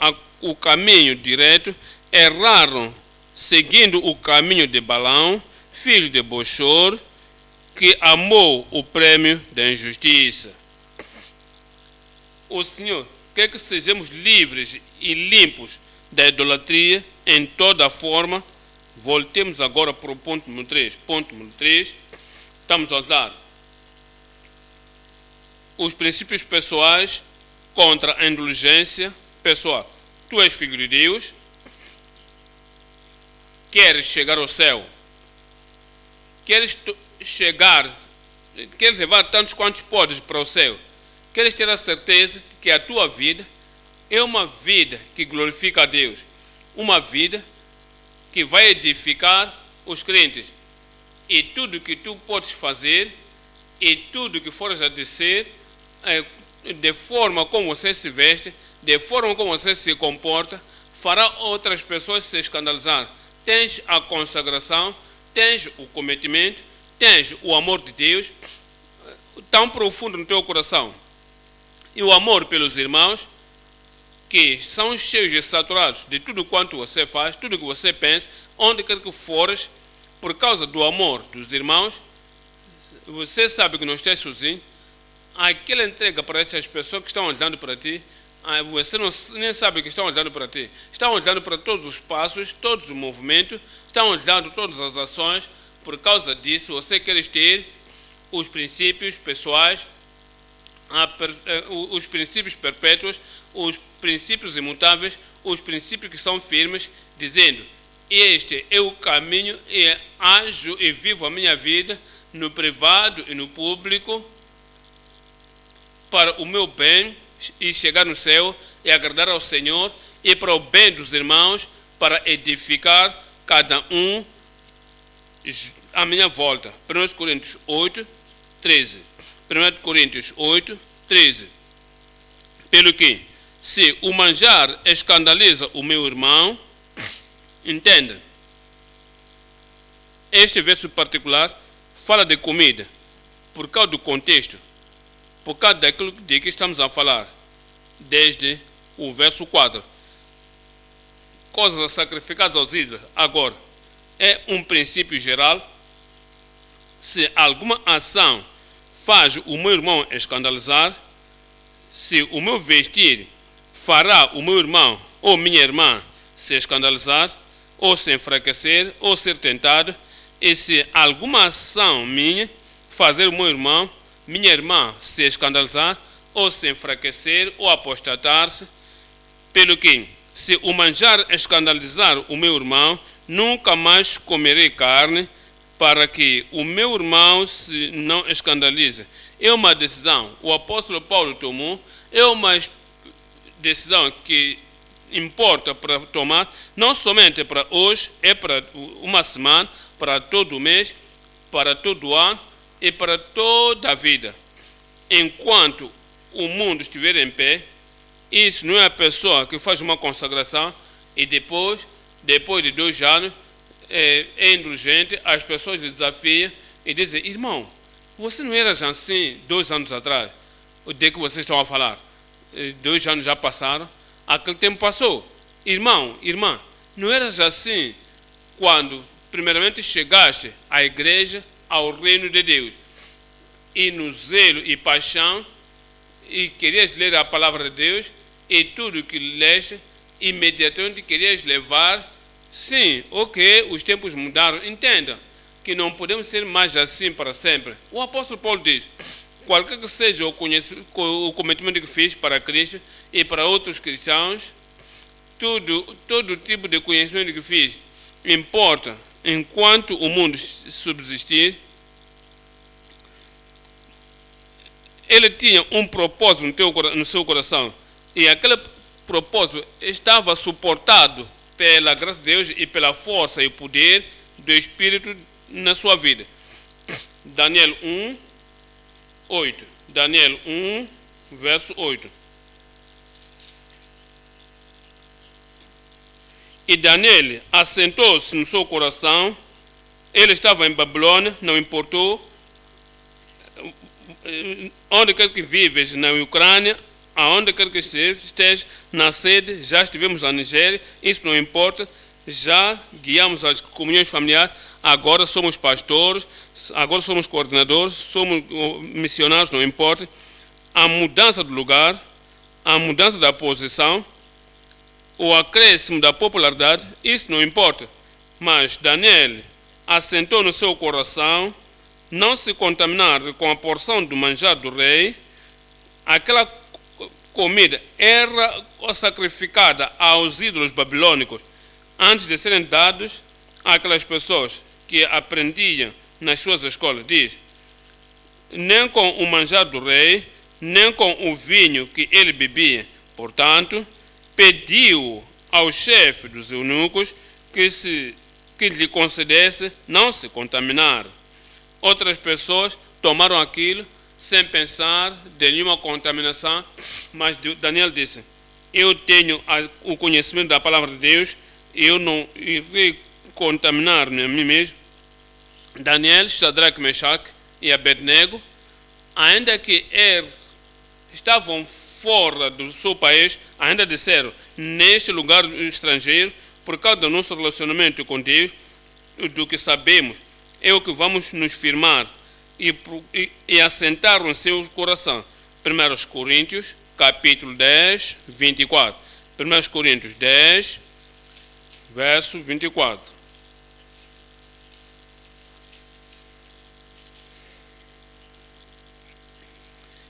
o caminho direito, erraram, seguindo o caminho de Balaão, filho de Bochor, que amou o prêmio da injustiça. O Senhor quer que sejamos livres e limpos da idolatria em toda a forma. Voltemos agora para o ponto número 3. Ponto número 3, estamos a usar os princípios pessoais contra a indulgência pessoal. Tu és filho de Deus, queres chegar ao céu, queres levar tantos quantos podes para o céu, queres ter a certeza de que a tua vida é uma vida que glorifica a Deus, uma vida que vai edificar os crentes. E tudo que tu podes fazer, e tudo que fores a dizer, de forma como você se veste, de forma como você se comporta, fará outras pessoas se escandalizar. Tens a consagração, tens o cometimento, tens o amor de Deus tão profundo no teu coração, e o amor pelos irmãos, que são cheios e saturados de tudo quanto você faz, tudo que você pensa, onde quer que fores, por causa do amor dos irmãos. Você sabe que não estás sozinho. Aquela entrega para essas pessoas que estão olhando para ti, você nem sabe que estão olhando para ti. Estão olhando para todos os passos, todos os movimentos, estão olhando todas as ações. Por causa disso, você quer ter os princípios pessoais, os princípios perpétuos, os princípios imutáveis, os princípios que são firmes, dizendo: este é o caminho, e ajo e vivo a minha vida no privado e no público para o meu bem e chegar no céu e agradar ao Senhor, e para o bem dos irmãos, para edificar cada um à minha volta. 1 Coríntios 8, 13. 1 Coríntios 8, 13. Pelo que, se o manjar escandaliza o meu irmão, entenda, este verso particular fala de comida, por causa do contexto. por causa daquilo de que estamos a falar, desde o verso 4. Coisas sacrificadas aos ídolos. Agora, é um princípio geral. Se alguma ação faz o meu irmão escandalizar, se o meu vestir fará o meu irmão ou minha irmã se escandalizar, ou se enfraquecer, ou ser tentado, e se alguma ação minha fazer o meu irmão, minha irmã se escandalizar, ou se enfraquecer, ou apostatar-se, pelo que, se o manjar escandalizar o meu irmão, nunca mais comerei carne, para que o meu irmão se não escandalize. É uma decisão. O apóstolo Paulo tomou, é uma decisão que importa para tomar, não somente para hoje, é para uma semana, para todo o mês, para todo o ano e para toda a vida. Enquanto o mundo estiver em pé, isso não é a pessoa que faz uma consagração e depois de 2 anos, é indulgente, as pessoas lhe desafiam e dizem: irmão, você não era assim 2 anos atrás, de que vocês estão a falar? 2 anos já passaram, aquele tempo passou. Irmão, irmã, não eras assim quando primeiramente chegaste à igreja, ao reino de Deus, e no zelo e paixão, e querias ler a palavra de Deus, e tudo que leste, imediatamente querias levar. Sim, ok, os tempos mudaram. Entenda que não podemos ser mais assim para sempre. O apóstolo Paulo diz: qualquer que seja o cometimento que fiz para Cristo e para outros cristãos, todo tipo de conhecimento que fiz importa enquanto o mundo subsistir. Ele tinha um propósito no seu coração, e aquele propósito estava suportado pela graça de Deus e pela força e o poder do Espírito na sua vida. Daniel 1, 8. Daniel 1, verso 8. E Daniel assentou-se no seu coração. Ele estava em Babilônia, não importou. Onde quer que vives, na Ucrânia, aonde quer que esteja, na sede, já estivemos na Nigéria, isso não importa, já guiamos as comunhões familiares, agora somos pastores, agora somos coordenadores, somos missionários, não importa. A mudança do lugar, a mudança da posição, o acréscimo da popularidade, isso não importa. Mas Daniel assentou no seu coração não se contaminar com a porção do manjar do rei. Aquela comida era sacrificada aos ídolos babilônicos antes de serem dados àquelas pessoas que aprendiam nas suas escolas. Diz: nem com o manjar do rei, nem com o vinho que ele bebia. Portanto, pediu ao chefe dos eunucos que lhe concedesse não se contaminar. Outras pessoas tomaram aquilo sem pensar de nenhuma contaminação, mas Daniel disse: eu tenho o conhecimento da palavra de Deus, eu não irei contaminar-me a mim mesmo. Daniel, Shadraque, Mechaque e Abednego, ainda que estavam fora do seu país, ainda disseram: neste lugar estrangeiro, por causa do nosso relacionamento com Deus, do que sabemos, é o que vamos nos firmar e assentar no seu coração. 1 Coríntios, capítulo 10, 24. 1 Coríntios 10, verso 24.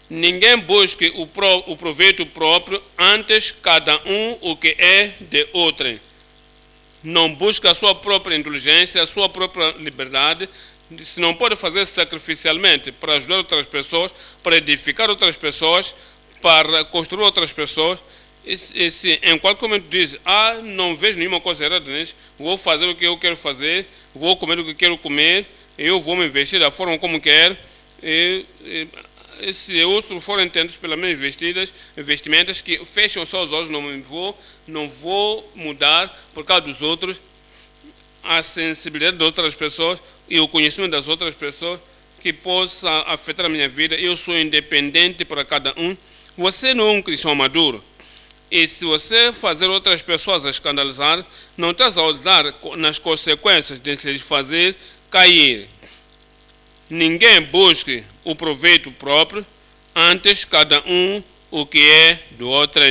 Ninguém busque o proveito próprio, antes cada um o que é de outrem. Não busca a sua própria inteligência, a sua própria liberdade. Se não pode fazer sacrificialmente para ajudar outras pessoas, para edificar outras pessoas, para construir outras pessoas, e se em qualquer momento diz: não vejo nenhuma coisa errada nisso, vou fazer o que eu quero fazer, vou comer o que quero comer, eu vou me vestir da forma como quero, e se outros forem tentos pelas minhas vestimentas que fecham só os olhos, não vou mudar por causa dos outros. A sensibilidade das outras pessoas e o conhecimento das outras pessoas que possa afetar a minha vida. Eu sou independente para cada um. Você não é um cristão maduro. E se você fazer outras pessoas a escandalizar, não estás a olhar nas consequências de lhes fazer cair. Ninguém busque o proveito próprio, antes cada um o que é do outro.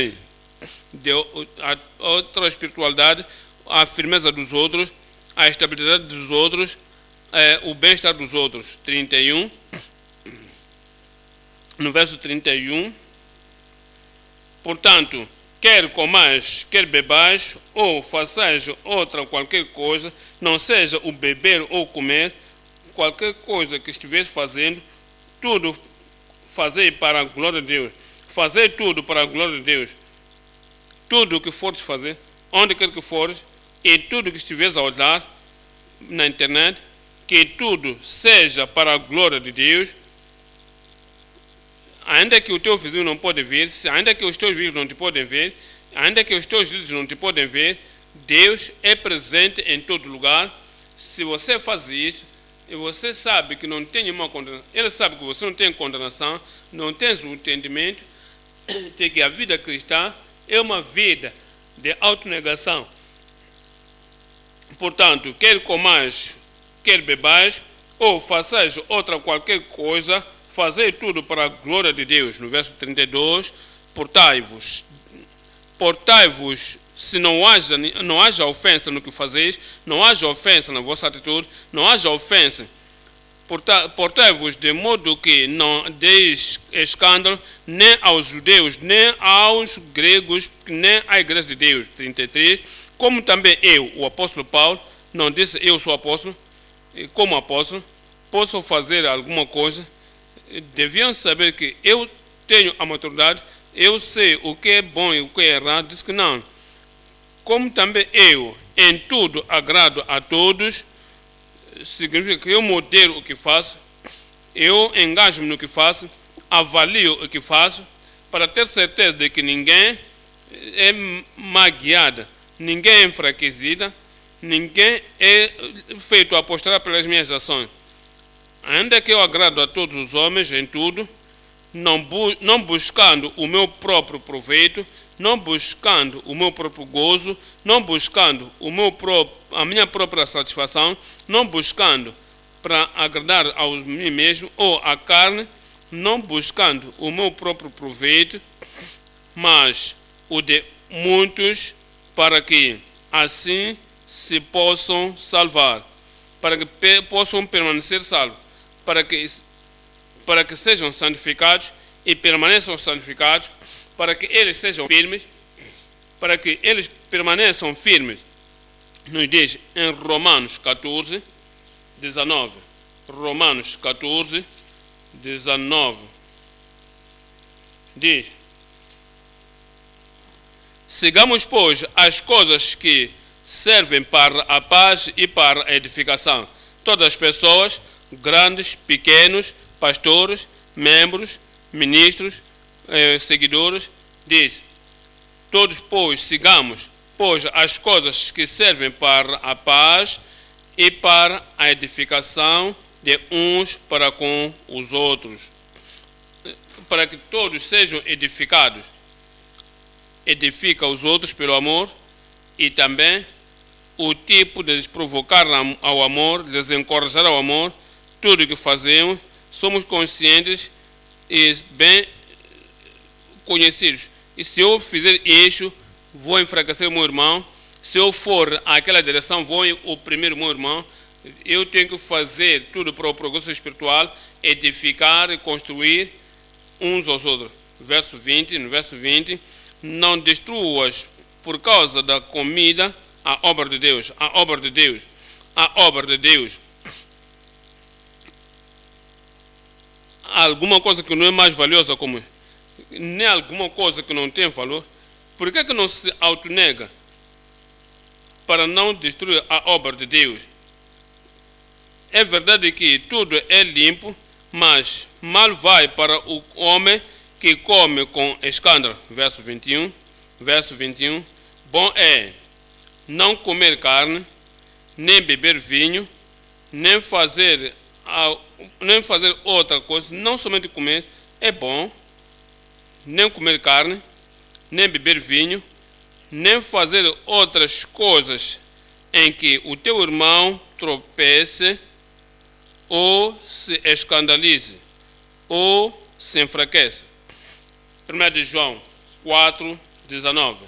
A outra espiritualidade, a firmeza dos outros, a estabilidade dos outros, o bem-estar dos outros. 31, no verso 31, portanto, quer comais, quer bebais, ou façais outra qualquer coisa, não seja o beber ou comer, qualquer coisa que estiveres fazendo, tudo fazei para a glória de Deus. Fazei tudo para a glória de Deus. Tudo o que fores fazer, onde quer que fores, e tudo que estiveres a olhar na internet, que tudo seja para a glória de Deus. Ainda que o teu vizinho não pode ver, ainda que os teus filhos não te podem ver, ainda que os teus líderes não te podem ver, Deus é presente em todo lugar. Se você faz isso, e você sabe que não tem nenhuma condenação, ele sabe que você não tem condenação, não tens o entendimento de que a vida cristã é uma vida de autonegação. Portanto, quer comais, quer bebais, ou façais outra qualquer coisa, fazei tudo para a glória de Deus. No verso 32, portai-vos, se não haja ofensa no que fazeis, não haja ofensa na vossa atitude, não haja ofensa. Portai-vos de modo que não deis escândalo nem aos judeus, nem aos gregos, nem à igreja de Deus. 33. Como também eu, o apóstolo Paulo, não disse eu sou apóstolo, como apóstolo, posso fazer alguma coisa. Deviam saber que eu tenho a maturidade, eu sei o que é bom e o que é errado. Diz que não. Como também eu, em tudo, agrado a todos, significa que eu modelo o que faço, eu engajo-me no que faço, avalio o que faço, para ter certeza de que ninguém é magoado, ninguém é enfraquecido, ninguém é feito a apostar pelas minhas ações. Ainda que eu agrado a todos os homens em tudo, não buscando o meu próprio proveito, não buscando o meu próprio gozo, não buscando a minha própria satisfação, não buscando para agradar a mim mesmo ou a carne, não buscando o meu próprio proveito, mas o de muitos, para que assim se possam salvar, para que possam permanecer salvos, para que sejam santificados e permaneçam santificados, para que eles sejam firmes, para que eles permaneçam firmes. Nos diz em Romanos 14, 19. Romanos 14, 19. Diz: sigamos, pois, as coisas que servem para a paz e para a edificação. Todas as pessoas, grandes, pequenos, pastores, membros, ministros, seguidores, diz: todos, pois, sigamos, pois, as coisas que servem para a paz e para a edificação de uns para com os outros, para que todos sejam edificados. Edifica os outros pelo amor, e também o tipo de lhes provocar ao amor, lhes encorajar ao amor. Tudo o que fazemos, somos conscientes e bem conhecidos. E se eu fizer isso, vou enfraquecer o meu irmão. Se eu for àquela direção, vou oprimir o meu irmão. Eu tenho que fazer tudo para o progresso espiritual, edificar e construir uns aos outros. Verso 20, no verso 20, não destruas por causa da comida a obra de Deus, a obra de Deus, a obra de Deus. Alguma coisa que não é mais valiosa como nem alguma coisa que não tem valor, por que não se autonega para não destruir a obra de Deus? É verdade que tudo é limpo, mas mal vai para o homem que come com escândalo. Verso 21. Verso 21. Bom é não comer carne, nem beber vinho, nem fazer nem fazer outra coisa, não somente comer, é bom, nem comer carne, nem beber vinho, nem fazer outras coisas em que o teu irmão tropece ou se escandalize ou se enfraqueça. 1 de João 4, 19.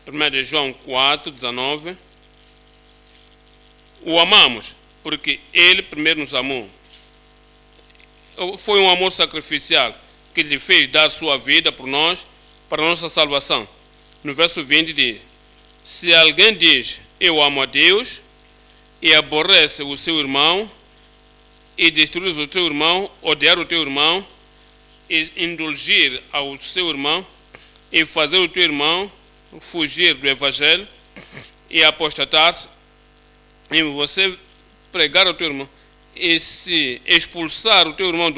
1 de João 4, 19. O amamos porque ele primeiro nos amou. Foi um amor sacrificial que lhe fez dar sua vida por nós, para a nossa salvação. No verso 20 diz: se alguém diz, eu amo a Deus, e aborrece o seu irmão, e destruir o teu irmão, odiar o teu irmão, e indulgir ao seu irmão, e fazer o teu irmão fugir do evangelho, e apostatar-se, e você pregar ao teu irmão, e se expulsar o teu irmão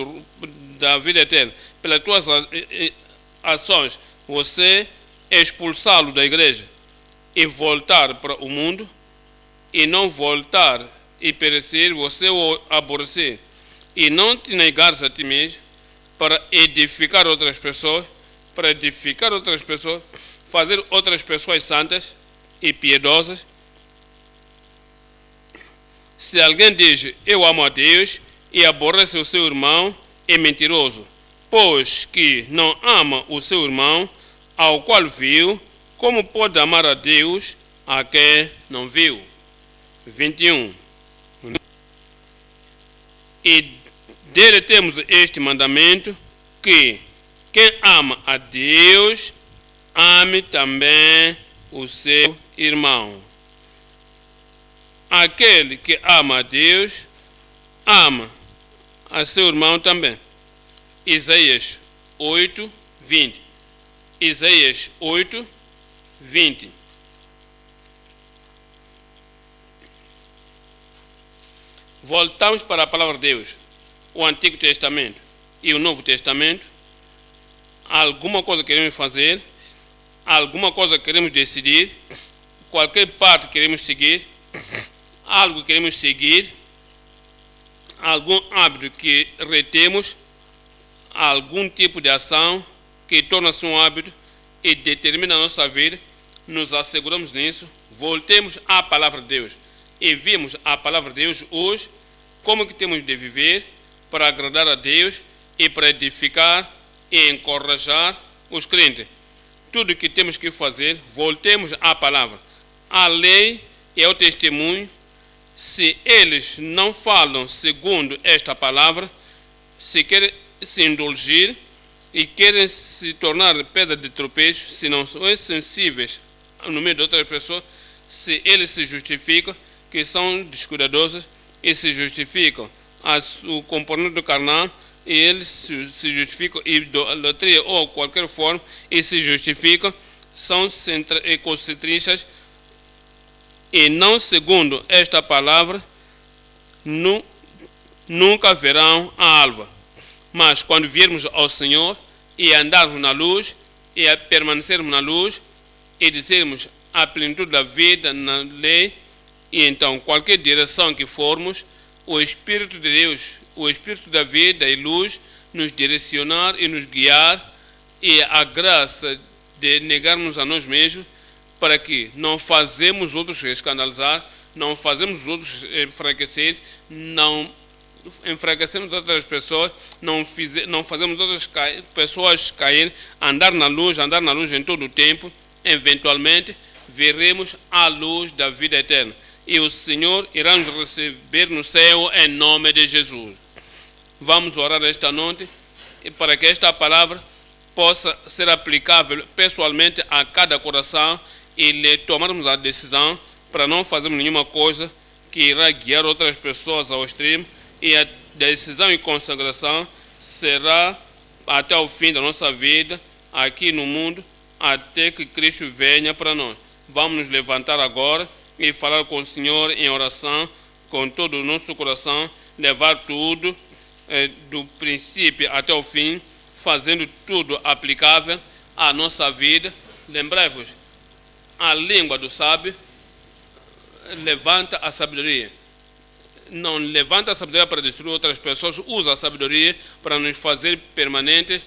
da vida eterna, pelas tuas ações, você expulsá-lo da igreja, e voltar para o mundo, e não voltar e perecer, você o aborrecer, e não te negares a ti mesmo, para edificar outras pessoas, fazer outras pessoas santas e piedosas. Se alguém diz, eu amo a Deus, e aborrece o seu irmão, é mentiroso, pois que não ama o seu irmão, ao qual viu, como pode amar a Deus, a quem não viu? 21. E dele temos este mandamento, que quem ama a Deus, ame também o seu irmão. Aquele que ama a Deus, ama a seu irmão também. Isaías 8, 20. Isaías 8, 20. Voltamos para a palavra de Deus, o Antigo Testamento e o Novo Testamento. Alguma coisa queremos fazer, alguma coisa queremos decidir, qualquer parte queremos seguir, algo queremos seguir, algum hábito que retemos, algum tipo de ação que torna-se um hábito e determina a nossa vida, nos asseguramos nisso, voltemos à palavra de Deus e vimos a palavra de Deus hoje, como que temos de viver para agradar a Deus e para edificar e encorajar os crentes. Tudo que temos que fazer, voltemos à palavra. A lei é o testemunho. Se eles não falam segundo esta palavra, se querem se indulgir e querem se tornar pedra de tropeço, se não são sensíveis no meio de outras pessoas, se eles se justificam que são descuidadosos e se justificam o componente do carnal, e eles se justificam, idolatria ou qualquer forma, e se justificam, são egocentristas e não segundo esta palavra, nunca verão a alva. Mas quando viermos ao Senhor e andarmos na luz e permanecermos na luz e dizermos a plenitude da vida na lei, e então qualquer direção que formos, o Espírito de Deus, o Espírito da vida e luz, nos direcionar e nos guiar, e a graça de negarmos a nós mesmos, para que não fazemos outros escandalizar, não fazemos outros enfraquecer, não enfraquecemos outras pessoas, não fazemos outras pessoas cair, andar na luz em todo o tempo. Eventualmente veremos a luz da vida eterna, e o Senhor irá nos receber no céu em nome de Jesus. Vamos orar esta noite para que esta palavra possa ser aplicável pessoalmente a cada coração e tomarmos a decisão para não fazermos nenhuma coisa que irá guiar outras pessoas ao extremo, e a decisão e consagração será até o fim da nossa vida aqui no mundo, até que Cristo venha para nós. Vamos nos levantar agora e falar com o Senhor em oração, com todo o nosso coração, levar tudo do princípio até o fim, fazendo tudo aplicável à nossa vida. Lembrai-vos, a língua do sábio levanta a sabedoria. não levanta a sabedoria para destruir outras pessoas, usa a sabedoria para nos fazer permanentes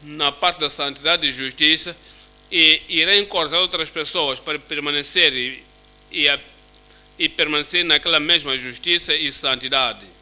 na parte da santidade e justiça, e irá encorajar outras pessoas para permanecer e permanecer naquela mesma justiça e santidade.